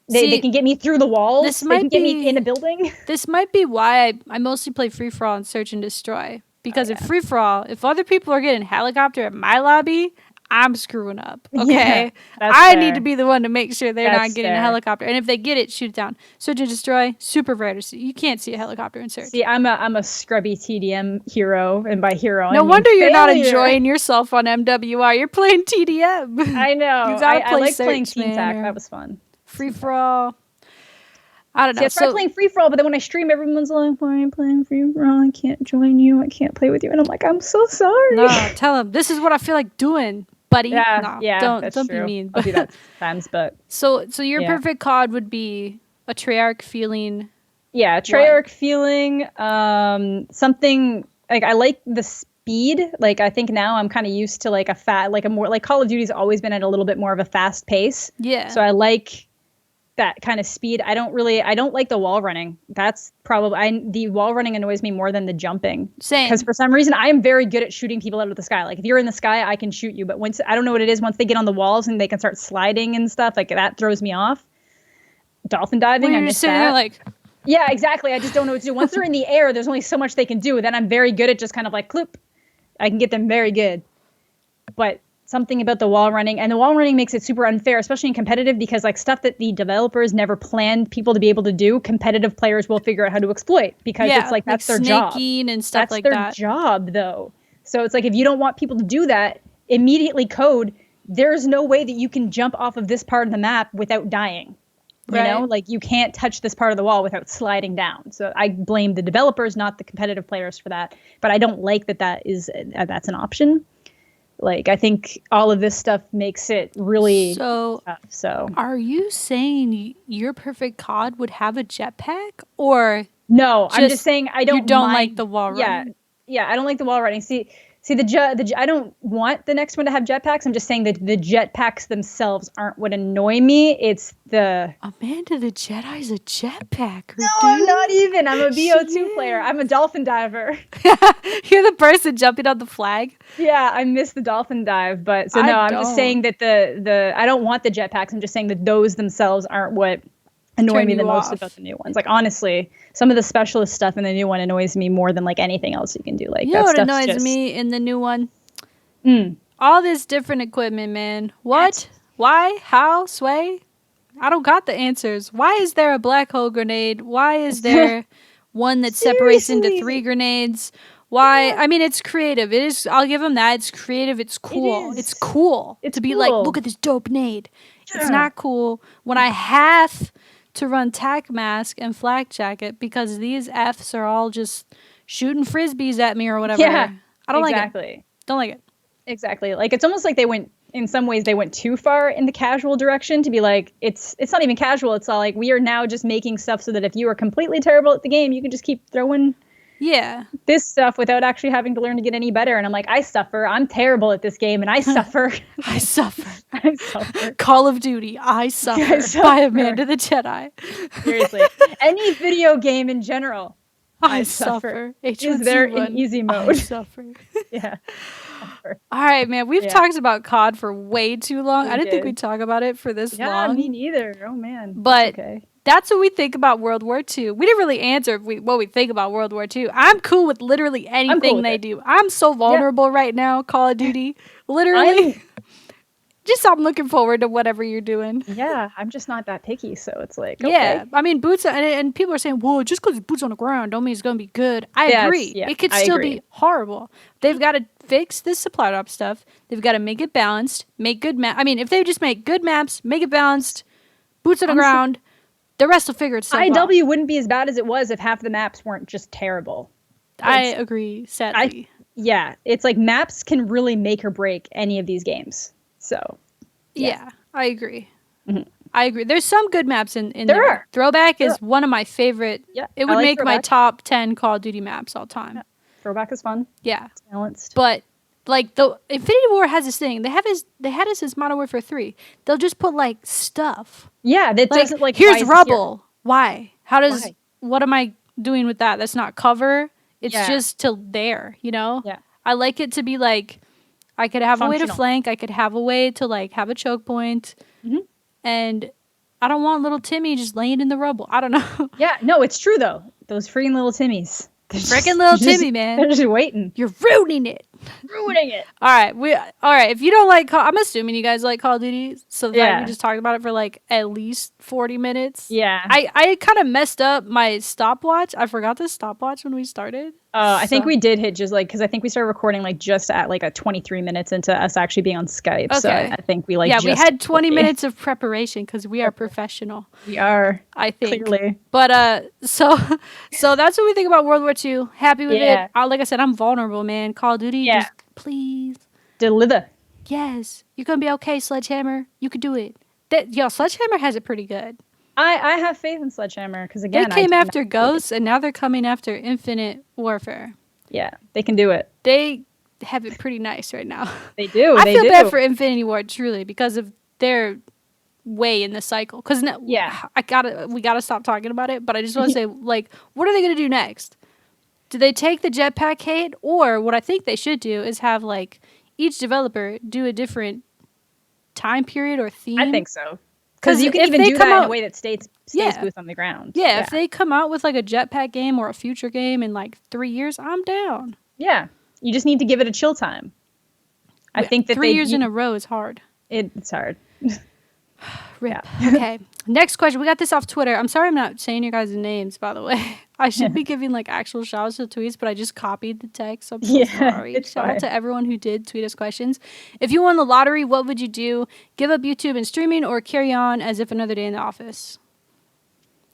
B: They can get me through the walls. They can get me in a building.
A: This might be why I mostly play free-for-all and search and destroy. Because if free-for-all, if other people are getting helicopter at my lobby... I'm screwing up, okay?
B: Yeah,
A: I need to be the one to make sure they're not getting a helicopter. And if they get it, shoot it down. Search and destroy, super rare to see. You can't see a helicopter in search.
B: See, I'm a scrubby TDM hero, and by hero,
A: no wonder you're not enjoying yourself on MWI. You're playing TDM.
B: I know.
A: You gotta play
B: I like
A: search,
B: playing Team Tac. That was fun.
A: Free for all. I don't know.
B: See, I tried playing free for all, but then when I stream, everyone's like, "Why are you playing free for all? I can't join you. I can't play with you." And I'm like, "I'm so sorry."
A: No, tell them this is what I feel like doing. Buddy,
B: yeah,
A: don't
B: true.
A: be mean.
B: I'll do that sometimes, but
A: so your perfect COD would be a Treyarch feeling.
B: Yeah, Treyarch feeling. Something like I like the speed. Like I think now I'm kind of used to like a more like Call of Duty's always been at a little bit more of a fast pace.
A: Yeah.
B: So I like that kind of speed. I don't like the wall running. That's probably the wall running annoys me more than the jumping.
A: Same.
B: Because for some reason I am very good at shooting people out of the sky. Like if you're in the sky, I can shoot you. But once I don't know what it is, once they get on the walls and they can start sliding and stuff, like that throws me off. Dolphin diving, I miss that.
A: There like,
B: yeah, exactly. I just don't know what to do. Once they're in the air, there's only so much they can do. Then I'm very good at just kind of like cloop. I can get them very good. But something about the wall running, and the wall running makes it super unfair, especially in competitive, because like stuff that the developers never planned people to be able to do, competitive players will figure out how to exploit because it's like that's their job.
A: And stuff
B: that's
A: like
B: their
A: that.
B: job though. So it's like if you don't want people to do that, immediately code, there's no way that you can jump off of this part of the map without dying. You know, like you can't touch this part of the wall without sliding down. So I blame the developers, not the competitive players for that. But I don't like that's an option. Like, I think all of this stuff makes it really tough. So
A: are you saying your perfect COD would have a jetpack? Or
B: no, I'm just saying I don't
A: you don't like the wall running.
B: Yeah, I don't like the wall running. See, I don't want the next one to have jetpacks. I'm just saying that the jetpacks themselves aren't what annoy me. It's the...
A: Amanda the Jedi's a jetpacker,
B: No, I'm not even. I'm a BO2 player. I'm a dolphin diver.
A: You're the person jumping on the flag?
B: Yeah, I miss the dolphin dive. But so no, I'm just saying that the I don't want the jetpacks. I'm just saying that those themselves aren't what annoy me the most about the new ones. Like honestly, some of the specialist stuff in the new one annoys me more than like anything else you can do. Like
A: you know what annoys me in the new one? All this different equipment, man. What? Why? How? Sway? I don't got the answers. Why is there a black hole grenade? Why is there one that separates into 3 grenades? Why? Yeah. I mean, it's creative. It is. I'll give them that. It's creative. It's cool. It's cool to be like, look at this dope nade. Yeah. It's not cool when I have to run tac mask and flak jacket because these Fs are all just shooting frisbees at me or whatever.
B: Yeah,
A: I don't like it. Don't like it.
B: Exactly. Like it's almost like in some ways they went too far in the casual direction to be like, it's not even casual. It's all like, we are now just making stuff so that if you are completely terrible at the game, you can just keep throwing this stuff without actually having to learn to get any better. And I'm like, I suffer. I'm terrible at this game and I suffer.
A: I suffer.
B: I suffer.
A: Call of Duty, I suffer. By Amanda the Jedi.
B: Seriously. Any video game in general.
A: I suffer.
B: Is there in easy mode?
A: I suffer.
B: Yeah.
A: All right, man. We've talked about COD for way too long. I didn't think we'd talk about it for this long.
B: Yeah, me neither. Oh, man.
A: But that's what we think about World War II. We didn't really answer what we think about World War II. I'm cool with literally anything they do. I'm so vulnerable right now, Call of Duty. Literally. Just I'm looking forward to whatever you're doing.
B: Yeah, I'm just not that picky, so it's like, okay.
A: Yeah, I mean, boots, and people are saying, whoa, just because it's boots on the ground don't mean it's going to be good. I agree. Yeah, it could still be horrible. They've got to fix this supply drop stuff. They've got to make it balanced, make good maps. I mean, if they just make good maps, make it balanced, boots on the ground, the rest will figure itself out.
B: IW wouldn't be as bad as it was if half the maps weren't just terrible.
A: I agree, sadly.
B: It's like maps can really make or break any of these games. So,
A: yeah, I agree. Mm-hmm. I agree. There's some good maps in there. Throwback is one of my favorite. Yeah, it would make my top 10 Call of Duty maps all time. Yeah.
B: Throwback is fun.
A: Yeah.
B: It's balanced.
A: But like the Infinity War has this thing. They had this as Modern Warfare 3. They'll just put like stuff.
B: Yeah, that doesn't like.
A: Here's rubble. Why? How does? Why? What am I doing with that? That's not cover. It's just till there. You know.
B: Yeah.
A: I like it to be like, I could have a way to flank. I could have a way to like have a choke point, and I don't want little Timmy just laying in the rubble. I don't know.
B: Yeah, no, it's true though. Those freaking little Timmies.
A: Freaking little Timmy, man.
B: They're just waiting.
A: You're ruining it.
B: Ruining it.
A: All right. If you don't like I'm assuming you guys like Call of Duty, so we just talked about it for like at least 40 minutes.
B: Yeah.
A: I kind of messed up my stopwatch. I forgot the stopwatch when we started.
B: I think we did hit just like, because I think we started recording like just at like a 23 minutes into us actually being on Skype. Okay. So I think we like
A: we had 20 minutes of preparation because we are professional.
B: We are.
A: I think.
B: Clearly.
A: But so that's what we think about World War II. Happy with it. Like I said, I'm vulnerable, man. Call of Duty, just please.
B: Deliver.
A: Yes. You're going to be okay, Sledgehammer. You could do it. Sledgehammer has it pretty good.
B: I have faith in Sledgehammer because, again,
A: they came after Ghosts and now they're coming after Infinite Warfare.
B: Yeah, they can do it.
A: They have it pretty nice right now.
B: They do.
A: I feel bad for Infinity Ward, truly, because of their way in the cycle. Because we gotta stop talking about it. But I just want to say, like, what are they gonna do next? Do they take the jetpack hate, or what I think they should do is have like each developer do a different time period or theme?
B: I think so. Because you can even do that in a way that stays boots on the ground.
A: Yeah, if they come out with like a jetpack game or a future game in like 3 years, I'm down.
B: Yeah, you just need to give it a chill time. I think that
A: 3 years in a row is hard.
B: It's hard.
A: Rip. Yeah. Okay. Next question. We got this off Twitter. I'm sorry I'm not saying your guys' names, by the way. I should be giving like actual shout outs to tweets, but I just copied the text. So I'm so sorry. Shout out to everyone who did tweet us questions. If you won the lottery, what would you do? Give up YouTube and streaming or carry on as if another day in the office?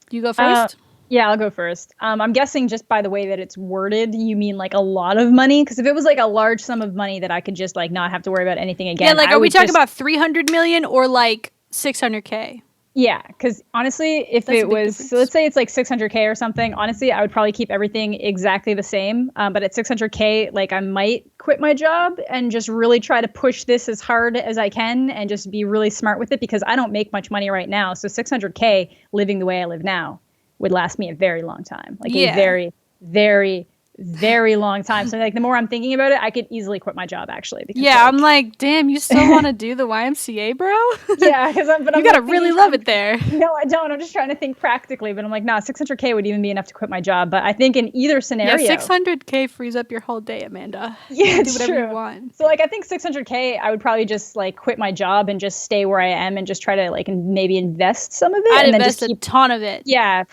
A: You go first?
B: Yeah, I'll go first. I'm guessing just by the way that it's worded, you mean like a lot of money? Because if it was like a large sum of money that I could just like not have to worry about anything again.
A: Yeah, like are we talking about 300 million or like 600K?
B: Yeah, because honestly, if it was, so let's say it's like 600K or something, honestly, I would probably keep everything exactly the same. But at 600K, like I might quit my job and just really try to push this as hard as I can and just be really smart with it because I don't make much money right now. So 600K living the way I live now would last me a very long time. Like a very, very, very long time. So like the more I'm thinking about it, I could easily quit my job actually. Because,
A: I'm like, damn, you still want to do the YMCA, bro?
B: Yeah, because
A: you gotta really love it there.
B: No, I don't. I'm just trying to think practically, but I'm like, nah, 600K would even be enough to quit my job. But I think in either scenario,
A: 600K frees up your whole day, Amanda.
B: Yeah,
A: do whatever you want.
B: So like, I think 600K, I would probably just like quit my job and just stay where I am and just try to like maybe invest some of it.
A: I'd invest a ton of it.
B: Yeah,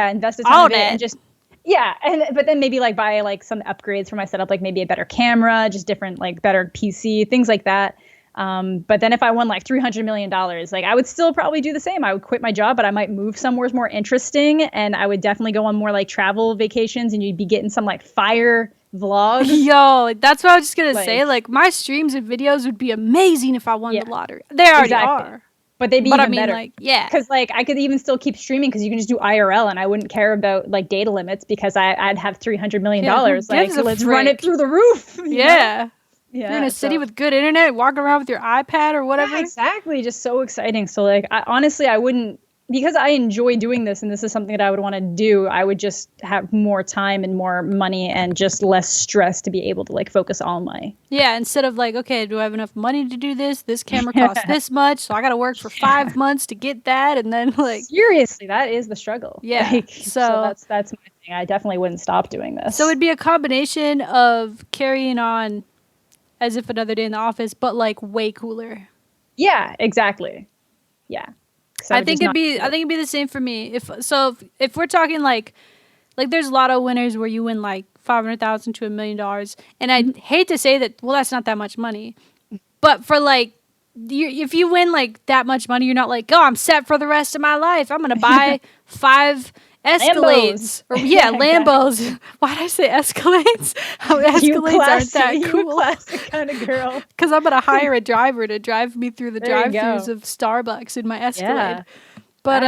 B: invest a ton of it and just. Yeah, but then maybe like buy like some upgrades for my setup, like maybe a better camera, just different like better PC, things like that. But then if I won like $300 million, like I would still probably do the same. I would quit my job, but I might move somewhere more interesting, and I would definitely go on more like travel vacations, and you'd be getting some like fire vlogs.
A: Yo, that's what I was just gonna say. Like my streams and videos would be amazing if I won the lottery. They already are.
B: But they'd be even better.
A: Like, yeah.
B: Because, like, I could even still keep streaming because you can just do IRL and I wouldn't care about, like, data limits because I'd have $300 million. Like, so let's run it through the roof.
A: Yeah. You're in a city with good internet, walking around with your iPad or whatever.
B: Yeah, exactly. Just so exciting. So, like, honestly, I wouldn't, because I enjoy doing this and this is something that I would want to do, I would just have more time and more money and just less stress to be able to, like, focus all my...
A: Yeah, instead of, like, okay, do I have enough money to do this? This camera costs this much, so I got to work for 5 months to get that, and then, like...
B: Seriously, that is the struggle.
A: Yeah,
B: like, so that's my thing. I definitely wouldn't stop doing this.
A: So it'd be a combination of carrying on as if another day in the office, but, like, way cooler.
B: Yeah, exactly. Yeah.
A: I think it'd be the same for me. If we're talking like there's lotto winners where you win like $500,000 to $1 million, and I hate to say that. Well, that's not that much money, but for like, if you win like that much money, you're not like, oh, I'm set for the rest of my life. I'm gonna buy 5 Escalades. Lambos. Why did I say Escalades? Escalades aren't that cool.
B: You classic kind of girl.
A: Because I'm going to hire a driver to drive me through the drive-thrus of Starbucks in my Escalade. Yeah, but,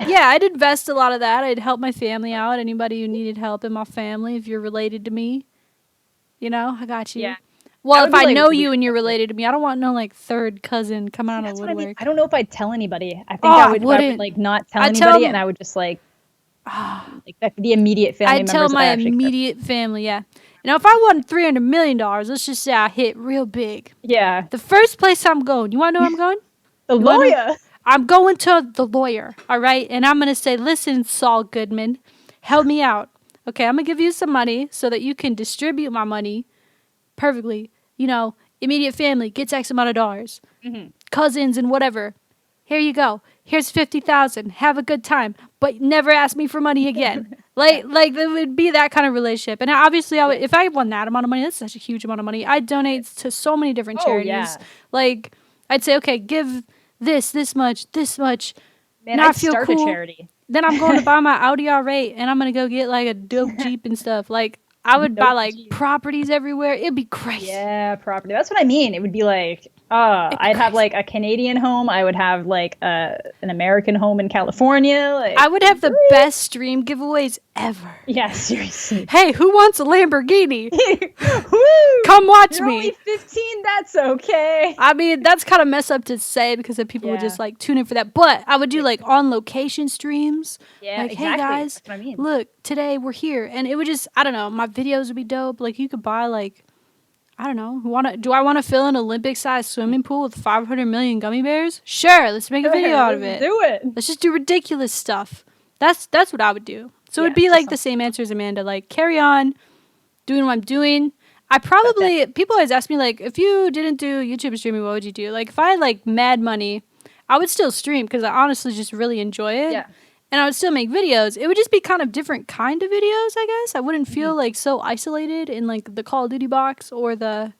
A: I'd invest a lot of that. I'd help my family out. Anybody who needed help in my family, if you're related to me, you know, I got you. Yeah. Well, if I
B: like,
A: know you and you're related to me, I don't want no like third cousin coming out of the woodwork.
B: I mean. I don't know if I'd tell anybody. I think I would like not tell anybody, and I would just like the immediate family members.
A: I'd tell my immediate family, yeah. Now, if I won $300 million, let's just say I hit real big.
B: Yeah.
A: The first place I'm going, you want to know where I'm going?
B: The lawyer.
A: I'm going to the lawyer, all right? And I'm going to say, listen, Saul Goodman, help me out. Okay, I'm going to give you some money so that you can distribute my money perfectly. You know, immediate family gets X amount of dollars. Mm-hmm. Cousins and whatever. Here you go. Here's $50,000. Have a good time, but never ask me for money again. like it would be that kind of relationship. And obviously, I would, if I won that amount of money, that's such a huge amount of money. I'd donate to so many different charities. Yeah. Like I'd say, okay, give this much.
B: Man, I'd start a charity.
A: Then I'm going to buy my Audi R8 and I'm gonna go get like a dope Jeep and stuff. Like I would buy like properties everywhere. It'd be crazy.
B: Yeah, property. That's what I mean. It would be like, I'd have like a Canadian home. I would have like an American home in California. Like,
A: I would have the best stream giveaways ever.
B: Yeah, seriously.
A: Hey, who wants a Lamborghini?
B: Woo!
A: Come watch
B: You're
A: me.
B: Only 15. That's okay.
A: I mean, that's kind of messed up to say because then people would just like tune in for that. But I would do like on location streams.
B: Yeah,
A: like,
B: exactly.
A: Hey guys,
B: that's what I mean.
A: Look, today we're here, and it would just, I don't know, my videos would be dope. Like you could buy like, I don't know, do I want to fill an Olympic-sized swimming pool with 500 million gummy bears? Sure, let's make a video out of it.
B: Do it.
A: Let's just do ridiculous stuff. That's what I would do. So it'd be like the same answer as Amanda, like carry on doing what I'm doing. I probably, people always ask me like, if you didn't do YouTube streaming, what would you do? Like if I had like mad money, I would still stream because I honestly just really enjoy it. Yeah. And I would still make videos. It would just be kind of different kind of videos, I guess. I wouldn't feel like so isolated in like the Call of Duty box or the...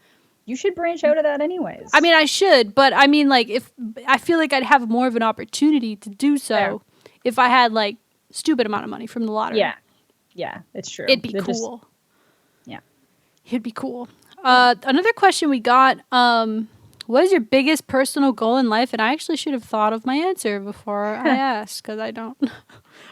B: You should branch out of that anyways.
A: I mean, I should, but I mean like if I feel like I'd have more of an opportunity to do so if I had like stupid amount of money from the lottery.
B: Yeah. Yeah, it's true.
A: It'd be cool.
B: Yeah.
A: It'd be cool. Another question we got, what is your biggest personal goal in life? And I actually should have thought of my answer before I asked because I don't.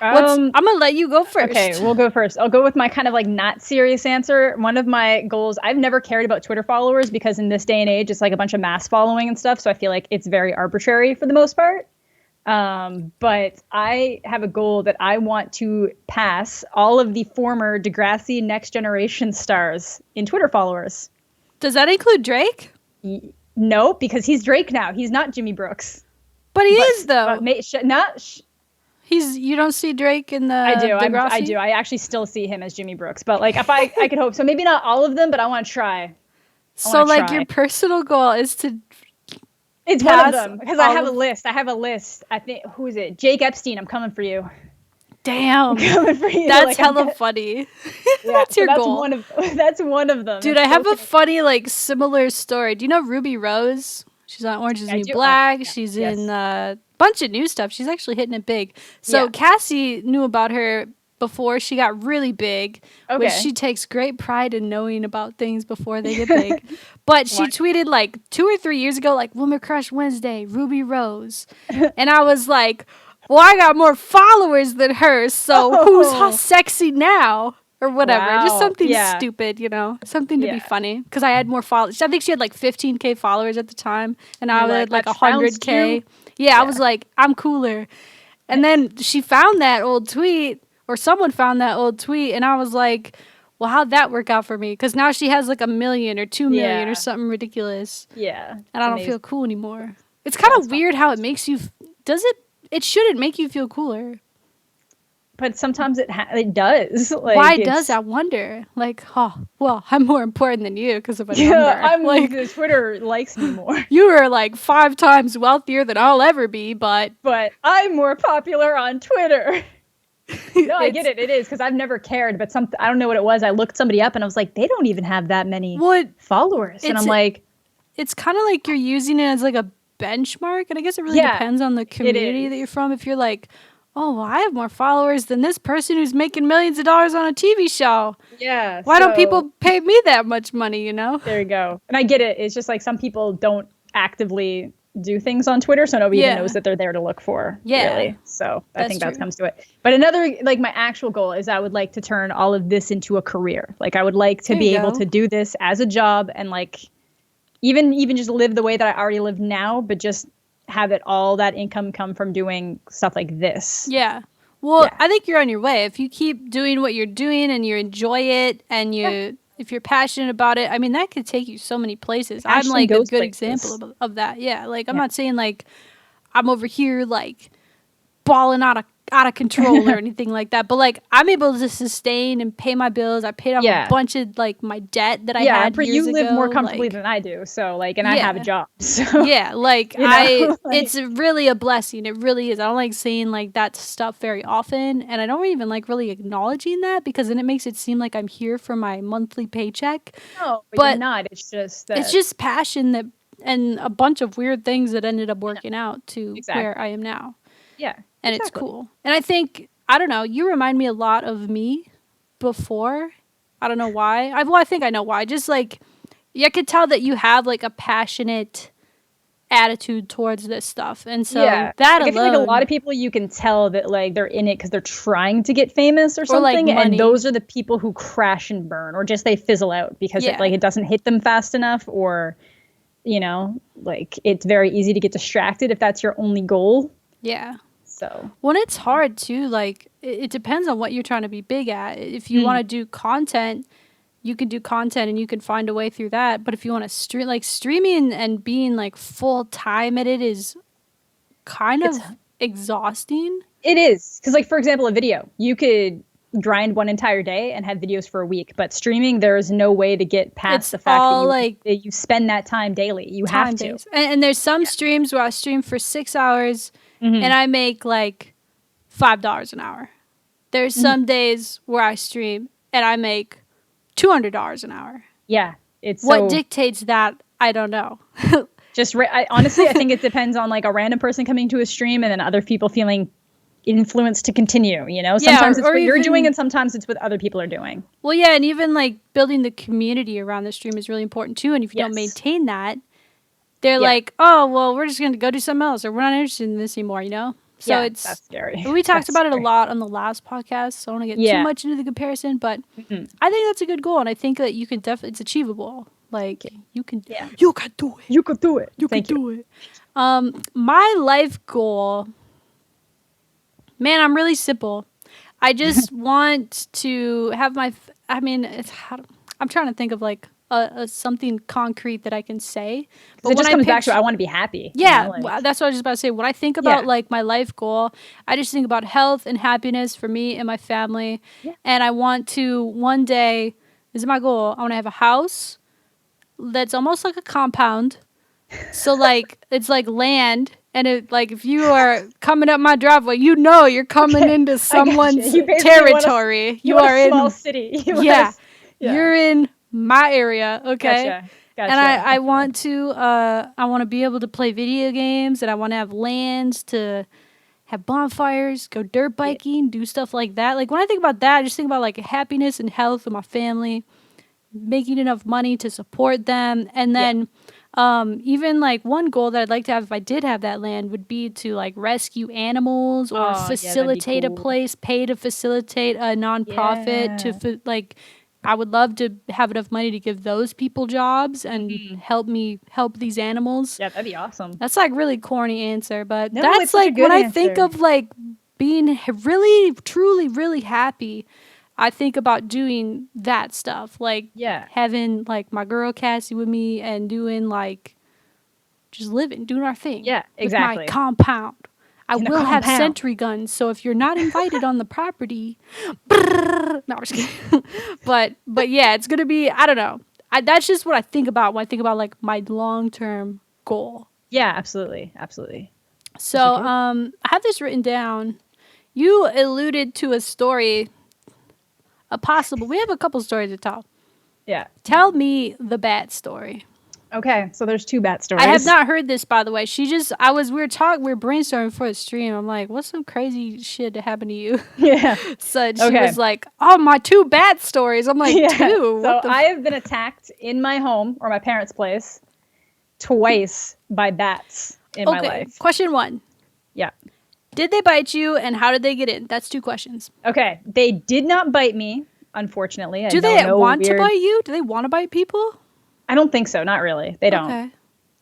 A: I'm going to let you go first.
B: Okay, we'll go first. I'll go with my kind of like not serious answer. One of my goals, I've never cared about Twitter followers because in this day and age, it's like a bunch of mass following and stuff. So I feel like it's very arbitrary for the most part. But I have a goal that I want to pass all of the former Degrassi Next Generation stars in Twitter followers.
A: Does that include Drake?
B: No, because he's Drake now. He's not Jimmy Brooks.
A: But he is, though.
B: You
A: don't see Drake in the
B: I do.
A: Degrassi?
B: I do. I actually still see him as Jimmy Brooks. But like, if I could hope. So maybe not all of them, but I want to try.
A: So like your personal goal is to...
B: It's one of them. Because I have a list. I think, who is it? Jake Epstein, I'm coming for you.
A: Damn.
B: I'm coming for you.
A: That's hella funny. That's your goal.
B: That's one of them.
A: Dude, I have a funny, like, similar story. Do you know Ruby Rose? She's on Orange is the New Black. She's in a bunch of new stuff. She's actually hitting it big. So Cassie knew about her before she got really big, which she takes great pride in knowing about things before they get big. But she tweeted like 2 or 3 years ago, like, Woman Crush Wednesday, Ruby Rose. And I was like, well, I got more followers than her, so who's sexy now? Or whatever. Wow. Just something stupid, you know? Something to be funny. Because I had more followers. I think she had like 15K followers at the time. And I had like 100K. Yeah, I was like, I'm cooler. And then she found that old tweet, or someone found that old tweet, and I was like, well, how'd that work out for me? Because now she has like 1 million or 2 million or something ridiculous. Yeah. And I don't feel cool anymore. It's kind of weird how it makes you... It shouldn't make you feel cooler.
B: But sometimes it does. Like,
A: why does I wonder? Like, well, I'm more important than you because of a number.
B: I'm like, Twitter likes me more.
A: You are like 5 times wealthier than I'll ever be, but
B: I'm more popular on Twitter. No, I get it. It is because I've never cared, but I don't know what it was. I looked somebody up and I was like, they don't even have that many followers, and I'm like,
A: it's kind of like you're using it as like a benchmark, and I guess it really depends on the community that you're from. If you're like, oh, well, I have more followers than this person who's making millions of dollars on a TV show. Yeah. Why don't people pay me that much money, you know?
B: There you go. And I get it. It's just like some people don't actively do things on Twitter, so nobody even knows that they're there to look for. Yeah. Really. So I think that comes to it. But another, like, my actual goal is I would like to turn all of this into a career. Like, I would like to be able to do this as a job and, like, even just live the way that I already live now, but just have it all that income come from doing stuff like this.
A: Yeah. Well, I think you're on your way. If you keep doing what you're doing and you enjoy it and if you're passionate about it, I mean, that could take you so many places. I'm like a good example of that. Yeah. Like, I'm not saying like I'm over here like balling out of control or anything like that, but like I'm able to sustain and pay my bills. I paid off a bunch of like my debt that I had years ago.
B: You live more comfortably than I do, so like, and I have a job, so
A: like it's really a blessing. It really is. I don't like saying like that stuff very often, and I don't even like really acknowledging that because then it makes it seem like I'm here for my monthly paycheck.
B: No, but you're not. It's just
A: passion that and a bunch of weird things that ended up working out to where I am now.
B: Yeah.
A: And it's cool. And I think, I don't know, you remind me a lot of me before. I don't know why. I think I know why. Just like, I could tell that you have like a passionate attitude towards this stuff. And so that alone.
B: I feel like a lot of people, you can tell that like they're in it because they're trying to get famous or something.
A: Like
B: and those are the people who crash and burn or just they fizzle out because it doesn't hit them fast enough or, you know, like it's very easy to get distracted if that's your only goal.
A: Yeah.
B: So
A: when it's hard too, like it depends on what you're trying to be big at. If you want to do content, you can do content and you can find a way through that. But if you want to stream, like streaming and being like full time at it is kind of exhausting.
B: It is because, like, for example, a video, you could grind one entire day and have videos for a week, but streaming, there is no way to get past the fact that you spend that time daily. You have to.
A: And there's some streams where I stream for 6 hours. And I make like $5 an hour. There's some days where I stream and I make $200 an hour.
B: Yeah. It's
A: what dictates that, I don't know.
B: Honestly, I think it depends on like a random person coming to a stream and then other people feeling influenced to continue, you know? Sometimes it's what you're doing and sometimes it's what other people are doing.
A: Well, yeah, and even like building the community around the stream is really important too. And if you don't maintain that, they're like, oh, well, we're just going to go do something else or we're not interested in this anymore, you know? So
B: that's scary.
A: We talked about it a lot on the last podcast, so I don't want to get too much into the comparison, but I think that's a good goal, and I think that you can definitely, it's achievable. Like, you can do it.
B: You can do it.
A: You can do it. My life goal, man, I'm really simple. I just want to have I'm trying to think of like something concrete that I can say.
B: But it just comes back to I want to be happy.
A: Yeah, you know, that's what I was just about to say. When I think about like my life goal, I just think about health and happiness for me and my family. Yeah. And I want to one day, this is my goal, I want to have a house that's almost like a compound. So like it's like land. And it, like if you are coming up my driveway, you know you're coming into someone's territory. You are in a small
B: city.
A: You're in my area, okay? Gotcha. And I want to be able to play video games, and I want to have lands to have bonfires, go dirt biking, do stuff like that. Like when I think about that, I just think about like happiness and health of my family, making enough money to support them, and then even like one goal that I'd like to have if I did have that land would be to like rescue animals or facilitate a place, pay to facilitate a nonprofit to like. I would love to have enough money to give those people jobs and help these animals.
B: Yeah, that'd be awesome.
A: That's like really corny answer, but that's like when I think of like being really, truly, really happy, I think about doing that stuff. Like having like my girl Cassie with me and doing like just living, doing our thing.
B: Yeah, exactly.
A: With my compound. I will have sentry guns, so if you're not invited on the property, no, I'm just kidding. but yeah, it's gonna be. I don't know. That's just what I think about when I think about like my long-term goal.
B: Yeah, absolutely.
A: So I have this written down. You alluded to a story, we have a couple stories to tell.
B: Yeah.
A: Tell me the bat story.
B: Okay, so there's 2 bat stories.
A: I have not heard this, by the way. We were brainstorming for the stream. I'm like, what's some crazy shit that happened to you?
B: Yeah.
A: So she was like, oh, my 2 bat stories. I'm like, 2?
B: So I have been attacked in my home or my parents' place twice by bats in my life.
A: Question 1.
B: Yeah.
A: Did they bite you and how did they get in? That's 2 questions.
B: Okay. They did not bite me, unfortunately.
A: Do they want to bite you? Do they want to bite people?
B: I don't think so. Not really. They don't.
A: Okay.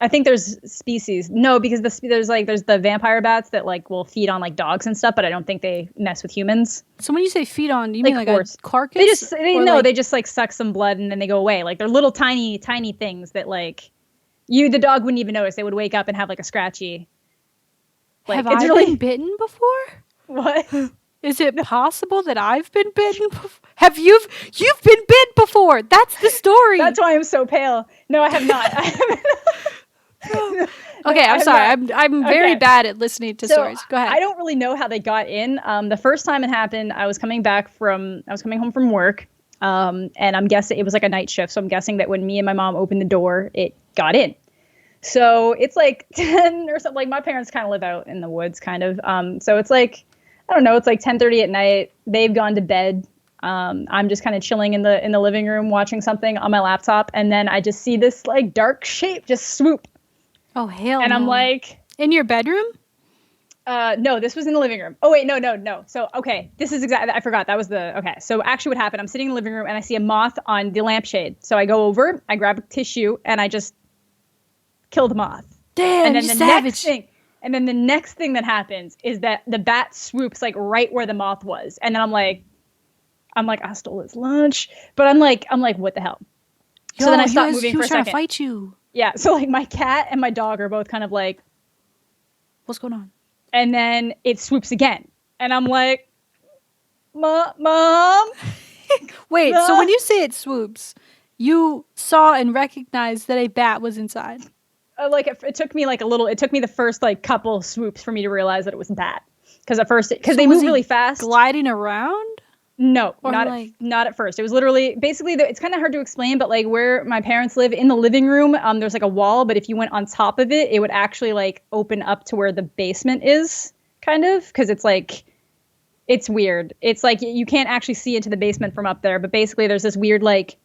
B: I think there's species. No, because there's the vampire bats that like will feed on like dogs and stuff, but I don't think they mess with humans.
A: So when you say feed on, do you mean like a carcass?
B: They just like suck some blood and then they go away. Like they're little tiny things that like the dog wouldn't even notice. They would wake up and have like a scratchy.
A: Like, have I been bitten before?
B: What?
A: Is it possible that I've been bitten before? You've been bit before? That's the story.
B: That's why I'm so pale. No, I have not. I haven't.
A: Okay, I'm sorry. I'm very bad at listening to stories. Go ahead.
B: I don't really know how they got in. The first time it happened, I was coming home from work, and I'm guessing it was like a night shift. So I'm guessing that when me and my mom opened the door, it got in. So it's like 10 or something. Like my parents kind of live out in the woods, kind of. So it's like, I don't know. It's like 10:30 at night. They've gone to bed. I'm just kind of chilling in the living room, watching something on my laptop, and then I just see this like dark shape just swoop.
A: Oh, hell
B: and
A: no.
B: I'm like...
A: In your bedroom?
B: No, this was in the living room. Oh, wait, no. So, okay, this is exactly... I forgot. That was the... Okay, so actually what happened, I'm sitting in the living room and I see a moth on the lampshade. So I go over, I grab a tissue, and I just kill the moth.
A: Damn, you're savage.
B: And then the next thing that happens is that the bat swoops like right where the moth was. And then I'm like, I stole his lunch. But I'm like, what the hell? So then I stop moving for a second. He was
A: trying to fight you.
B: Yeah, so like my cat and my dog are both kind of like,
A: what's going on?
B: And then it swoops again. And I'm like, Mom?
A: Wait, so when you say it swoops, you saw and recognized that a bat was inside?
B: It took me the first like couple swoops for me to realize that it was a bat. Because they move really fast.
A: Gliding around?
B: No, not at first. It was literally basically it's kind of hard to explain, but like where my parents live in the living room, there's like a wall, but if you went on top of it, it would actually like open up to where the basement is, kind of, because it's like it's weird. It's like you can't actually see into the basement from up there, but basically there's this weird like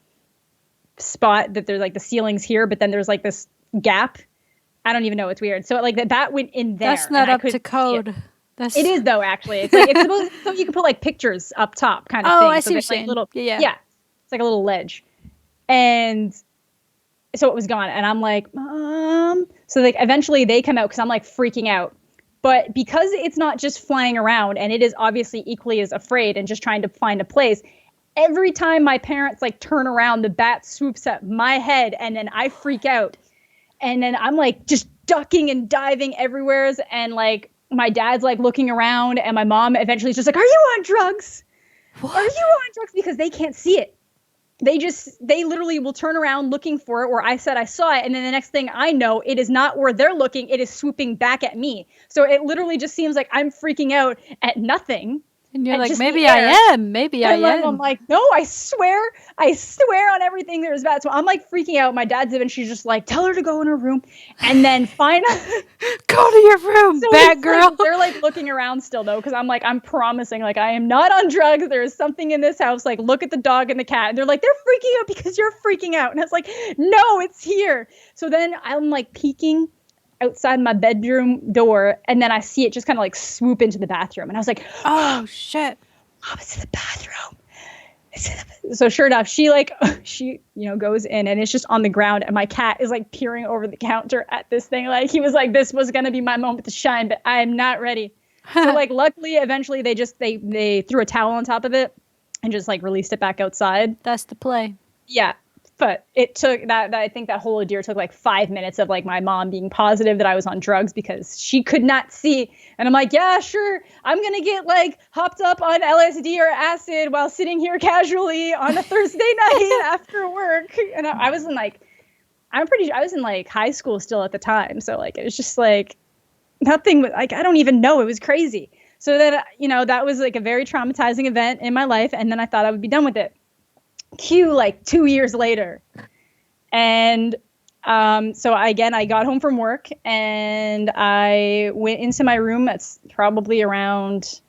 B: spot that there's like the ceiling's here, but then there's like this gap. I don't even know. It's weird. So like the bat went in there.
A: That's not up to code.
B: It is though, actually. It's like it's supposed so you can put like pictures up top, kind of thing.
A: Oh, I see what you're saying.
B: Yeah, it's like a little ledge, and so it was gone. And I'm like, Mom. So like eventually they come out because I'm like freaking out, but because it's not just flying around and it is obviously equally as afraid and just trying to find a place. Every time my parents like turn around, the bat swoops at my head, and then I freak out, and then I'm like just ducking and diving everywhere, and like. My dad's like looking around and my mom eventually is just like, are you on drugs? What? Are you on drugs? Because they can't see it. They literally will turn around looking for it where I said I saw it. And then the next thing I know, it is not where they're looking. It is swooping back at me. So it literally just seems like I'm freaking out at nothing.
A: And you're like, maybe I am. Maybe I am.
B: I'm like, no, I swear on everything there's bad. So I'm like freaking out. My dad's in and she's just like, tell her to go in her room. And then finally
A: go to your room, so bad girl.
B: Like, they're like looking around still though. Cause I'm like, I'm promising, like I am not on drugs. There is something in this house. Like look at the dog and the cat. And they're like, they're freaking out because you're freaking out. And I was like, no, it's here. So then I'm like peeking outside my bedroom door, and then I see it just kind of like swoop into the bathroom, and I was like,
A: "Oh shit,
B: Mom, it's in the bathroom." So sure enough, she goes in, and it's just on the ground, and my cat is like peering over the counter at this thing, like he was like, "This was gonna be my moment to shine, but I am not ready." So like, luckily, eventually they threw a towel on top of it and just like released it back outside.
A: That's the play.
B: Yeah. But it took that I think that whole ordeal took like 5 minutes of like my mom being positive that I was on drugs because she could not see. And I'm like, yeah, sure. I'm going to get like hopped up on LSD or acid while sitting here casually on a Thursday night after work. And I was in like, I was in like high school still at the time. So like, it was just like nothing, like, I don't even know. It was crazy. So then, that was like a very traumatizing event in my life. And then I thought I would be done with it. Cue like 2 years later. And so I got home from work and I went into my room. It's probably around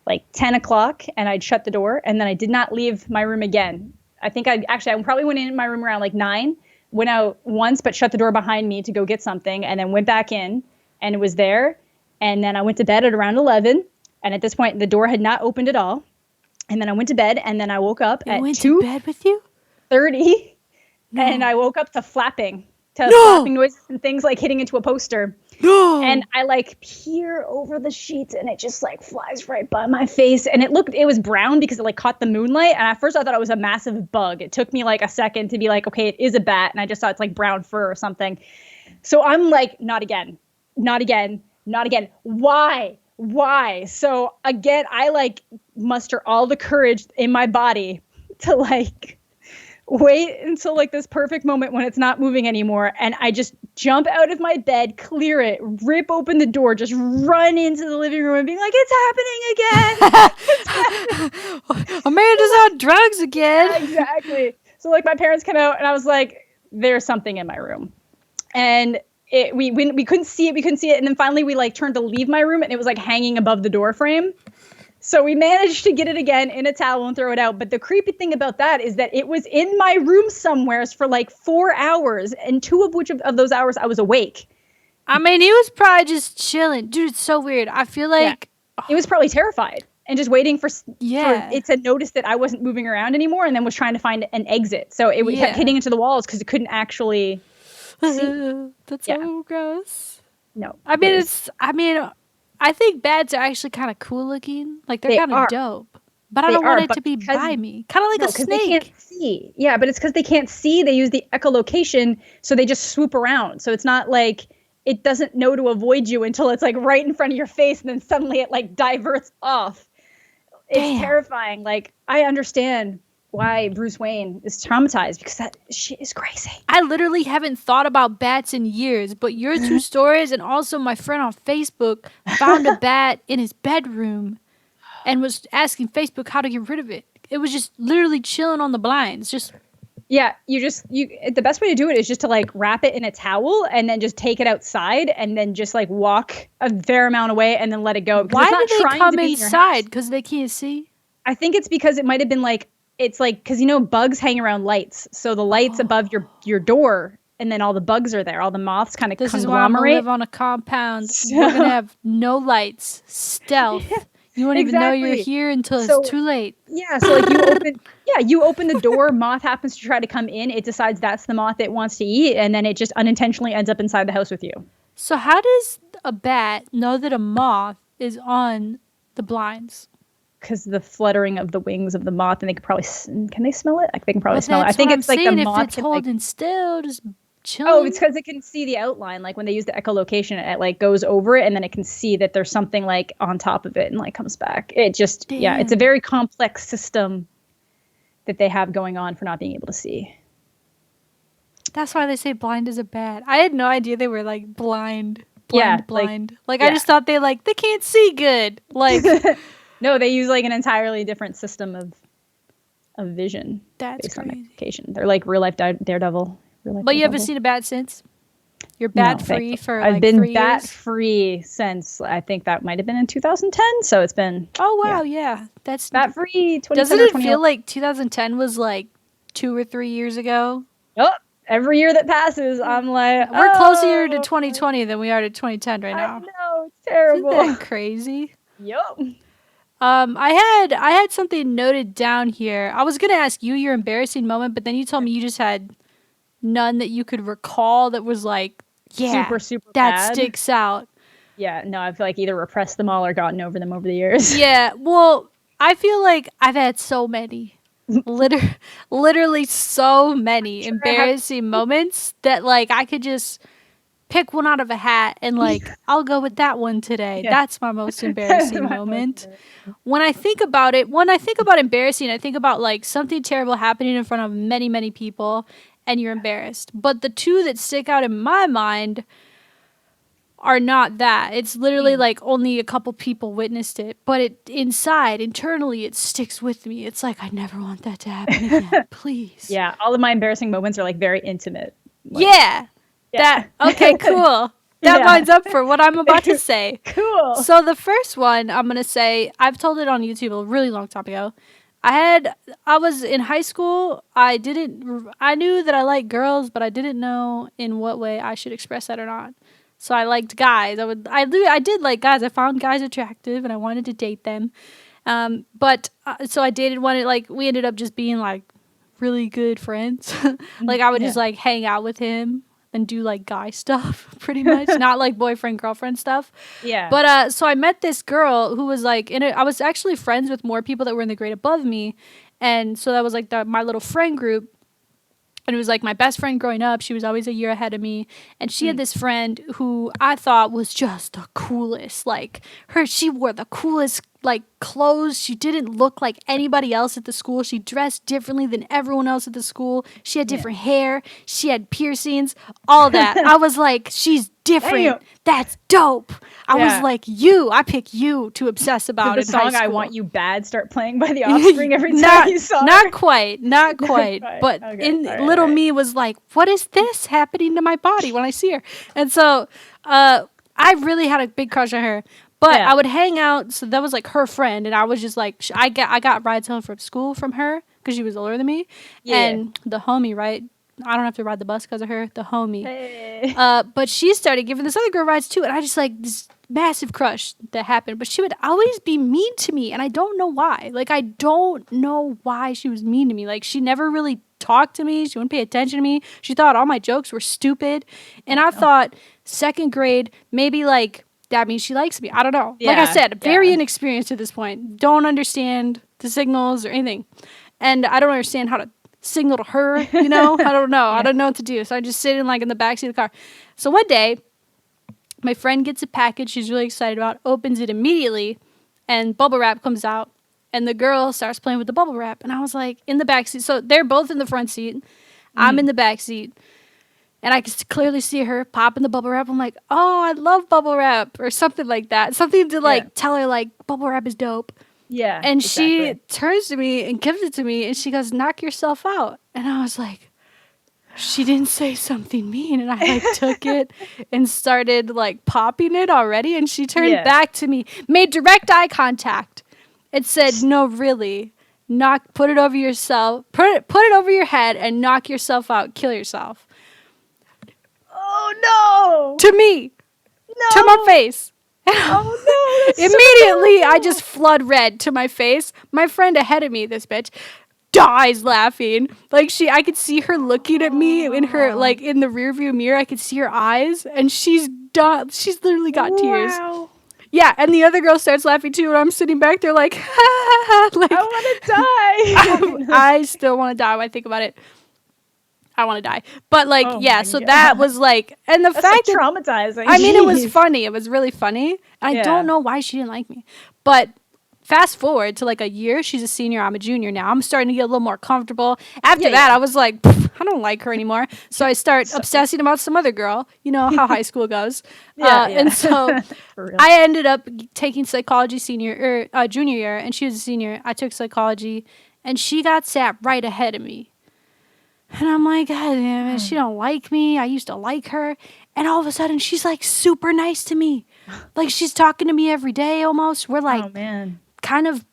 B: like 10 o'clock and I'd shut the door and then I did not leave my room again. I probably went in my room around like 9, went out once, but shut the door behind me to go get something and then went back in and it was there. And then I went to bed at around 11. And at this point, the door had not opened at all. And then I went to bed, and then I woke up at 2:30, and I woke up to flapping noises and things like hitting into a poster. And I like peer over the sheets and it just like flies right by my face. And it was brown because it like caught the moonlight. And at first I thought it was a massive bug. It took me like a second to be like, okay, it is a bat. And I just thought it's like brown fur or something. So I'm like, not again, not again, not again. Why? So again, I like muster all the courage in my body to like wait until like this perfect moment when it's not moving anymore. And I just jump out of my bed, clear it, rip open the door, just run into the living room and being like, it's happening again.
A: Amanda's on drugs again.
B: Yeah, exactly. So like my parents come out and I was like, there's something in my room. And we couldn't see it. And then finally we like turned to leave my room and it was like hanging above the door frame. So we managed to get it again in a towel and throw it out. But the creepy thing about that is that it was in my room somewheres for like 4 hours. And 2 of which of those hours I was awake.
A: I mean, he was probably just chilling. Dude, it's so weird. I feel like...
B: Yeah. He was probably terrified and just waiting for it to notice that I wasn't moving around anymore and then was trying to find an exit. So it kept hitting into the walls because it couldn't actually see.
A: That's so gross.
B: No.
A: I think bats are actually kind of cool looking. Like, they're kind of dope. But I don't want it to be by me. Kind of like a snake.
B: They can't see. Yeah, but it's because they can't see. They use the echolocation, so they just swoop around. So it's not like it doesn't know to avoid you until it's like right in front of your face, and then suddenly it like diverts off. It's terrifying. Like, I understand why Bruce Wayne is traumatized because that shit is crazy.
A: I literally haven't thought about bats in years, but your 2 stories and also my friend on Facebook found a bat in his bedroom and was asking Facebook how to get rid of it. It was just literally chilling on the blinds.
B: Yeah, the best way to do it is just to like wrap it in a towel and then just take it outside and then just like walk a fair amount away and then let it go.
A: Why do they come inside? Because they can't see?
B: I think it's because it might have been like, it's like, because bugs hang around lights. So the light's above your door, and then all the bugs are there. All the moths kind of conglomerate.
A: This is why I'm going to live on a compound. We're going to have no lights. Stealth. You won't even know you're here until it's too late.
B: Yeah, so like you open the door, moth happens to try to come in, it decides that's the moth it wants to eat, and then it just unintentionally ends up inside the house with you.
A: So how does a bat know that a moth is on the blinds?
B: Because the fluttering of the wings of the moth, and they can they smell it? They can probably smell it. I think it's like the moth.
A: If it's holding still, just chilling.
B: Oh, it's because it can see the outline. Like when they use the echolocation, it like goes over it, and then it can see that there's something like on top of it, and like comes back. It just it's a very complex system that they have going on for not being able to see.
A: That's why they say blind is a bat. I had no idea they were like blind. Like I just thought they can't see good. Like.
B: No, they use like an entirely different system of vision.
A: That's
B: based
A: crazy.
B: On echolocation. They're like real life Daredevil.
A: But you haven't seen a bat since? You're bat free for
B: I've
A: like
B: been
A: 3 years?
B: bat free since I think that might have been in 2010. So it's been.
A: Oh wow, yeah. That's
B: bat free.
A: Doesn't it feel like 2010 was like 2 or 3 years ago?
B: Oh, every year that passes, I'm like,
A: we're closer to 2020 than we are to 2010 right now.
B: I know, it's terrible.
A: Isn't that crazy?
B: Yup.
A: I had something noted down here. I was gonna ask you your embarrassing moment, but then you told me you just had none that you could recall that was like,
B: super
A: that
B: bad.
A: Sticks out.
B: Yeah, no, I feel like either repressed them all or gotten over them over the years.
A: Yeah, well, I feel like I've had so many, literally so many embarrassing moments that like I could just pick one out of a hat and like I'll go with that one today. Yeah. That's my most embarrassing moment. When I think about embarrassing, I think about like something terrible happening in front of many, many people and you're embarrassed. But the 2 that stick out in my mind are not that. It's literally like only a couple people witnessed it, but internally it sticks with me. It's like I never want that to happen again. Please.
B: Yeah, all of my embarrassing moments are like very intimate. Like,
A: yeah. Okay, cool. That lines up for what I'm about to say.
B: Cool.
A: So the first one I'm going to say, I've told it on YouTube a really long time ago. I was in high school. I knew that I liked girls, but I didn't know in what way I should express that or not. So I liked guys. I did like guys. I found guys attractive and I wanted to date them. So I dated one. We ended up just being like really good friends. Like I would just like hang out with him and do like guy stuff pretty much, not like boyfriend girlfriend stuff.
B: Yeah.
A: But so I met this girl who was like I was actually friends with more people that were in the grade above me, and so that was like my little friend group. And it was like my best friend growing up. She was always a year ahead of me. And she had this friend who I thought was just the coolest. Like she wore the coolest like clothes. She didn't look like anybody else at the school. She dressed differently than everyone else at the school. She had different hair. She had piercings, all that. I was like, she's different. That's dope. I was like, I pick you to obsess about.
B: Did the song "I Want You Bad" start playing by The Offspring every time you saw her?
A: Not quite. But little me was like, what is this happening to my body when I see her? And so I really had a big crush on her. But I would hang out, so that was like her friend, and I was just like, I got rides home from school from her because she was older than me, and the homie, right? I don't have to ride the bus because of her, the homie. Hey. But she started giving this other girl rides too, and I just like this massive crush that happened. But she would always be mean to me, and I don't know why. Like I don't know why she was mean to me. Like she never really talked to me. She wouldn't pay attention to me. She thought all my jokes were stupid, and I thought second grade maybe like. That means she likes me. I don't know. Like I said, very inexperienced at this point. Don't understand the signals or anything. And I don't understand how to signal to her, you know? I don't know. I don't know what to do. So I just sit in like in the backseat of the car. So one day, my friend gets a package she's really excited about, opens it immediately, and bubble wrap comes out. And the girl starts playing with the bubble wrap. And I was like, in the backseat. So they're both in the front seat. I'm in the backseat. And I could clearly see her popping the bubble wrap. I'm like, oh, I love bubble wrap or something like that. Something to like tell her like bubble wrap is dope.
B: Yeah.
A: And she turns to me and gives it to me and she goes, knock yourself out. And I was like, she didn't say something mean. And I like took it and started like popping it already. And she turned back to me, made direct eye contact and said, no, really, put it over yourself, put it over your head and knock yourself out, kill yourself.
B: Oh, no!
A: To me. No. To my face.
B: Oh, no.
A: Immediately, I just flood red to my face. My friend ahead of me, this bitch, dies laughing. Like, I could see her looking at me in her, like, in the rearview mirror. I could see her eyes, and she's done. She's literally got tears. Yeah, and the other girl starts laughing, too, and I'm sitting back there like, like
B: I want to die.
A: I still want to die when I think about it. I want to die. But like, so that was like, and the fact that
B: traumatizing.
A: I mean, it was funny. It was really funny. I don't know why she didn't like me. But fast forward to like a year, she's a senior, I'm a junior now. I'm starting to get a little more comfortable. After that, I was like, I don't like her anymore. So I start obsessing about some other girl. You know how high school goes. And so I ended up taking psychology junior year, and she was a senior. I took psychology, and she got sat right ahead of me. And I'm like, God damn it, she don't like me. I used to like her. And all of a sudden, she's like super nice to me. Like she's talking to me every day almost. We're like kind of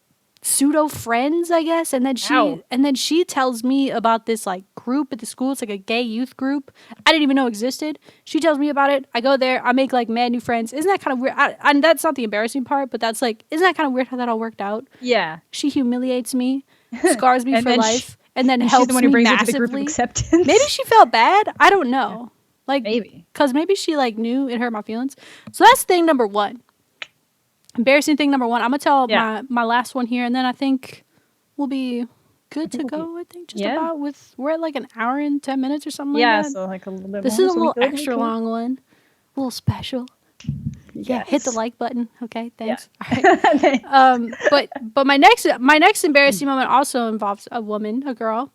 A: pseudo friends, I guess. And then she tells me about this like group at the school. It's like a gay youth group. I didn't even know existed. She tells me about it. I go there. I make like mad new friends. Isn't that kind of weird? And that's not the embarrassing part, but that's like, isn't that kind of weird how that all worked out?
B: Yeah.
A: She humiliates me, scars me for life. And then helps
B: she's the one who brings
A: massively.
B: It to the group of acceptance.
A: Maybe she felt bad. I don't know. Like
B: maybe
A: because maybe she like knew it hurt my feelings. So that's thing number one. Embarrassing thing number one. I'm gonna tell my last one here, and then I think we'll be good to go. I think just about we're at like an hour and 10 minutes or something like that.
B: Yeah, so like a little bit.
A: This is a little extra long one, a little special. Yeah, hit the like button. Okay, thanks. Yeah. All right. But my next embarrassing moment also involves a woman, a girl,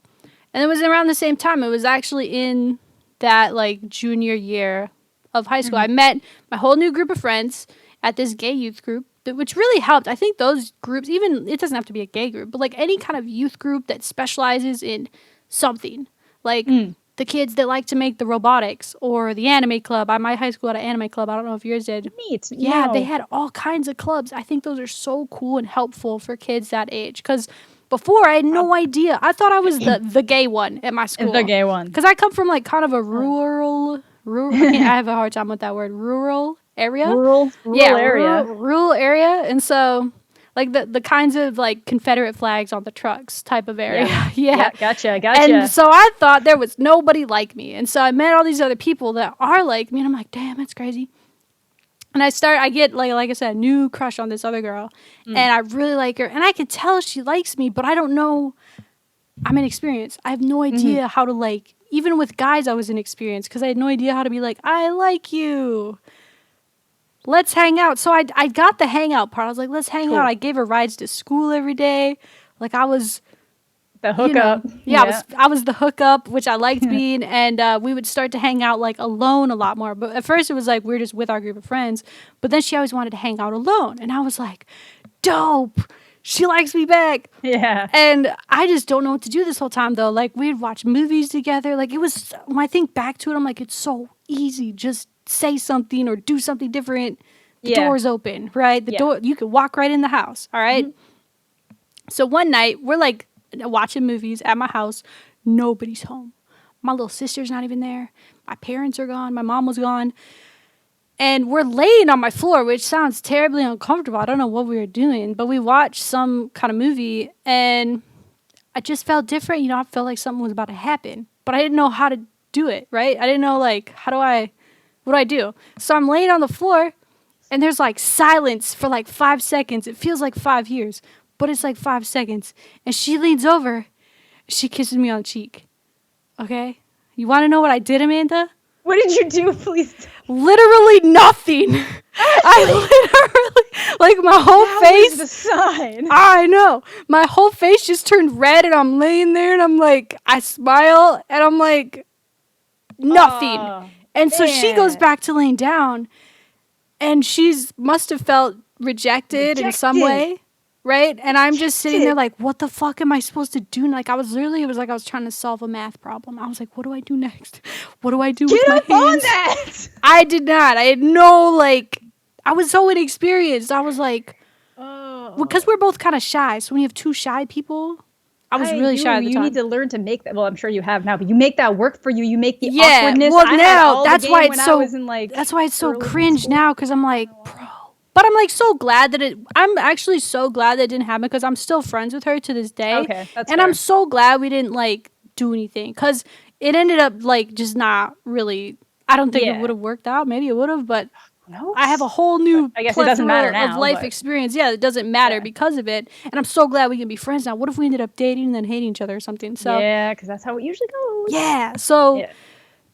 A: and it was around the same time. It was actually in that like junior year of high school. I met my whole new group of friends at this gay youth group, which really helped. I think those groups, even it doesn't have to be a gay group, but like any kind of youth group that specializes in something, like. The kids that like to make the robotics or the anime club. My high school had an anime club. I don't know if yours did.
B: Neat.
A: Yeah, they had all kinds of clubs. I think those are so cool and helpful for kids that age. Because before, I had no idea. I thought I was the gay one at my school.
B: The gay one.
A: Because I come from like kind of a rural I have a hard time with that word. Rural area?
B: Rural area.
A: Rural area. And so Like the kinds of like Confederate flags on the trucks type of area.
B: Yeah. Gotcha.
A: And so I thought there was nobody like me. And so I met all these other people that are like me. And I'm like, damn, that's crazy. And I get like I said, a new crush on this other girl. And I really like her. And I can tell she likes me, but I don't know. I'm inexperienced. I have no idea how to like, even with guys, I was inexperienced because I had no idea how to be like, I like you. Let's hang out. So I got the hangout part. I was like, let's hang out. I gave her rides to school every day. Like I was
B: the hookup.
A: I was the hookup, which I liked being. And we would start to hang out like alone a lot more. But at first it was like we were just with our group of friends. But then she always wanted to hang out alone. And I was like, dope. She likes me back.
B: Yeah.
A: And I just don't know what to do this whole time though. Like we'd watch movies together. Like it was, when I think back to it, I'm like, it's so easy. Just say something or do something different. The door's open, right? The door, you could walk right in the house. All right. So one night we're like watching movies at my house. Nobody's home. My little sister's not even there. My parents are gone. My mom was gone. And we're laying on my floor, which sounds terribly uncomfortable. I don't know what we were doing, but we watched some kind of movie and I just felt different. You know, I felt like something was about to happen, but I didn't know how to do it, right? I didn't know like, what do I do? So I'm laying on the floor and there's like silence for like 5 seconds. It feels like 5 years, but it's like 5 seconds. And she leans over, she kisses me on the cheek. Okay? You want to know what I did, Amanda?
B: What did you do, please?
A: Literally nothing. I literally, like my whole face.
B: Was the sign.
A: I know. My whole face just turned red and I'm laying there and I'm like, I smile and I'm like, nothing. And so she goes back to laying down and must have felt rejected in some way. Right? And I'm just sitting there like, what the fuck am I supposed to do? And like, it was like I was trying to solve a math problem. I was like, what do I do next? What do I do with my hands? Get up on that! I did not. I had no, like, I was so inexperienced. I was like, because we're both kind of shy. So when you have two shy people, I was really shy at the time.
B: You need to learn to make that. Well, I'm sure you have now, but you make that work for you. You make the awkwardness.
A: Well, now, that's why it's so cringe now, because I'm like, bro. But I'm like so glad that I'm actually so glad that it didn't happen because I'm still friends with her to this day.
B: Okay, that's
A: and fair. I'm so glad we didn't like do anything because it ended up like just not really, I don't think it would have worked out. Maybe it would have, but I have a whole new
B: I guess it doesn't matter now,
A: of life experience. Yeah, it doesn't matter because of it. And I'm so glad we can be friends now. What if we ended up dating and then hating each other or something? So
B: yeah, because that's how it usually goes.
A: Yeah, so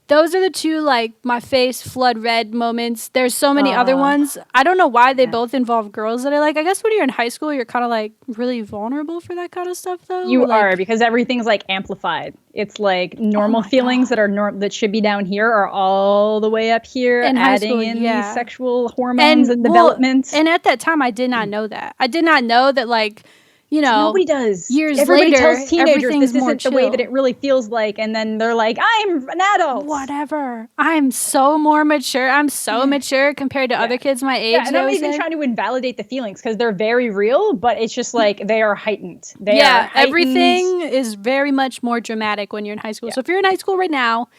A: those are the two, like, my face flood red moments. There's so many other ones. I don't know why they both involve girls that I like. I guess when you're in high school, you're kind of, like, really vulnerable for that kind of stuff, though.
B: You are, because everything's, like, amplified. It's, like, normal feelings that are that should be down here are all the way up here, and adding in these sexual hormones and developments.
A: And at that time, I did not know that. I did not know that, like, you know,
B: nobody does.
A: Years
B: Everybody
A: later,
B: tells teenagers this isn't
A: chill.
B: The way that it really feels like, and then they're like, "I'm an adult."
A: Whatever. I'm so more mature. I'm so mature compared to other kids my age.
B: Yeah, and I'm not even trying to invalidate the feelings because they're very real, but it's just like they are heightened.
A: Everything is very much more dramatic when you're in high school. So if you're in high school right now,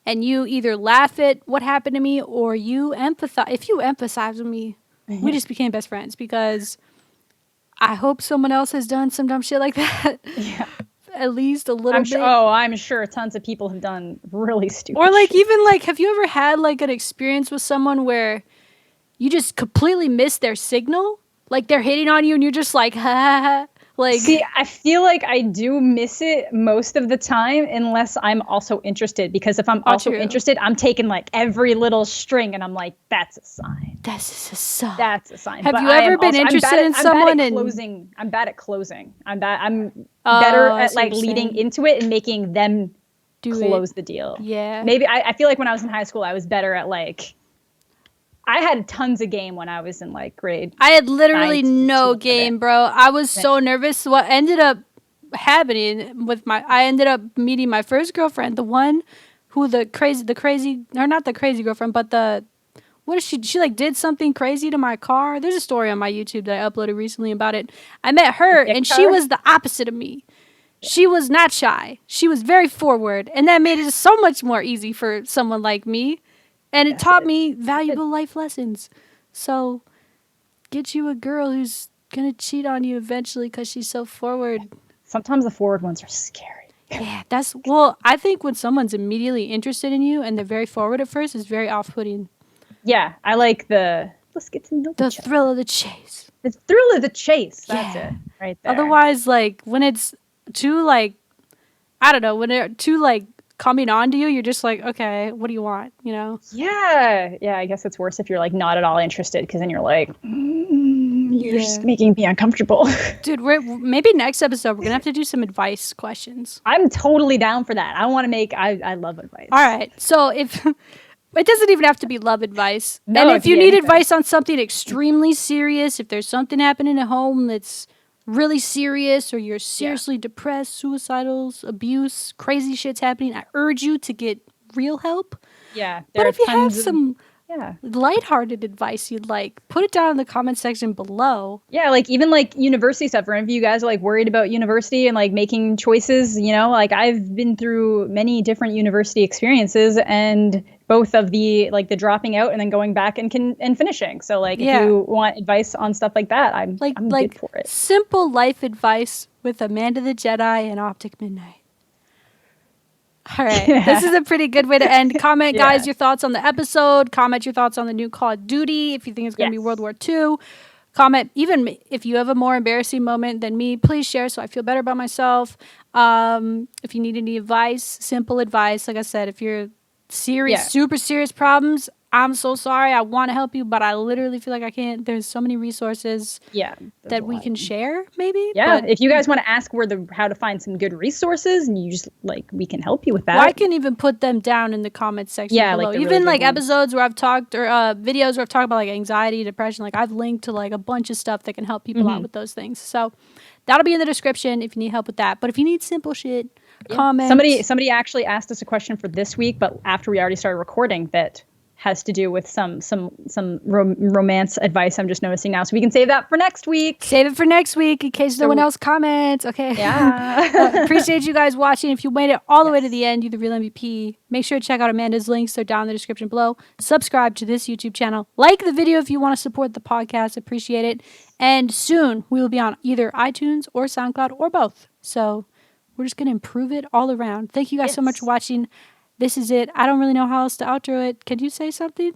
A: and you either laugh at what happened to me or you empathize, if you empathize with me, we just became best friends because I hope someone else has done some dumb shit like that. Yeah. At least a little bit.
B: I'm sure tons of people have done really stupid
A: Or like
B: shit.
A: even like, have you ever had like an experience with someone where you just completely miss their signal? Like they're hitting on you and you're just like, ha ha ha. Like,
B: see, I feel like I do miss it most of the time unless I'm also interested. Because if I'm also interested, I'm taking like every little string and I'm like, that's a sign.
A: That's a sign.
B: That's a sign.
A: Have you ever been interested in someone?
B: I'm bad at closing. I'm better at like leading into it and making them close the deal.
A: Yeah.
B: Maybe I feel like when I was in high school, I was better at like, I had tons of game when I was in like grade.
A: I had literally no game, bro. I was so nervous. What ended up happening with I ended up meeting my first girlfriend, the one who not the crazy girlfriend, but what is she like did something crazy to my car. There's a story on my YouTube that I uploaded recently about it. I met her and she was the opposite of me. She was not shy. She was very forward, and that made it so much more easy for someone like me. And it taught me valuable life lessons. So get you a girl who's gonna cheat on you eventually because she's so forward.
B: Sometimes the forward ones are scary.
A: Yeah, I think when someone's immediately interested in you and they're very forward at first, it's very off-putting.
B: Yeah, I like let's get to know
A: the thrill of the chase.
B: The thrill of the chase. That's it, right there.
A: Otherwise, like, when it's too, like, I don't know, when they're too, like, coming on to you, you're just like, okay, what do you want, you know?
B: Yeah, I guess it's worse if you're, like, not at all interested, because then you're like, you're just making me uncomfortable.
A: Dude, maybe next episode, we're going to have to do some advice questions.
B: I'm totally down for that. I love advice.
A: All right, so if... It doesn't even have to be love advice. No, and if you need advice on something extremely serious, if there's something happening at home that's really serious, or you're seriously depressed, suicidal, abuse, crazy shit's happening, I urge you to get real help.
B: Yeah.
A: But if you have some lighthearted advice you'd like, put it down in the comment section below.
B: Yeah, like even like university stuff. For any of you guys are like worried about university and like making choices, you know, like I've been through many different university experiences, and both of the dropping out and then going back and finishing. So like if you want advice on stuff like that, I'm good for it.
A: Simple life advice with Amanda the Jedi and Optic MiDNiTE. All right. This is a pretty good way to end. Comment, guys, your thoughts on the episode. Comment your thoughts on the new Call of Duty, if you think it's going to be World War II. Comment, even if you have a more embarrassing moment than me, please share so I feel better about myself. If you need any advice, simple advice, like I said, if you're super serious problems, I'm so sorry. I want to help you, but I literally feel like I can't. There's so many resources that we can share, maybe.
B: Yeah, but if you guys want to ask how to find some good resources, and you just we can help you with that.
A: Well, I can even put them down in the comments section below.
B: Like
A: even really episodes where I've talked, or videos where I've talked about like anxiety, depression. Like I've linked to like a bunch of stuff that can help people out with those things. So that'll be in the description if you need help with that. But if you need simple shit, comment.
B: Somebody actually asked us a question for this week, but after we already started recording, that has to do with some romance advice I'm just noticing now. So we can save that for next week.
A: Save it for next week in case no one else comments. Okay.
B: Yeah.
A: Appreciate you guys watching. If you made it all the way to the end, you're the real MVP. Make sure to check out Amanda's links. They're down in the description below. Subscribe to this YouTube channel. Like the video if you want to support the podcast. Appreciate it. And soon we will be on either iTunes or SoundCloud or both. So we're just going to improve it all around. Thank you guys so much for watching. This is it. I don't really know how else to outro it. Can you say something?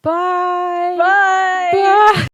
A: Bye.
B: Bye.
A: Bye.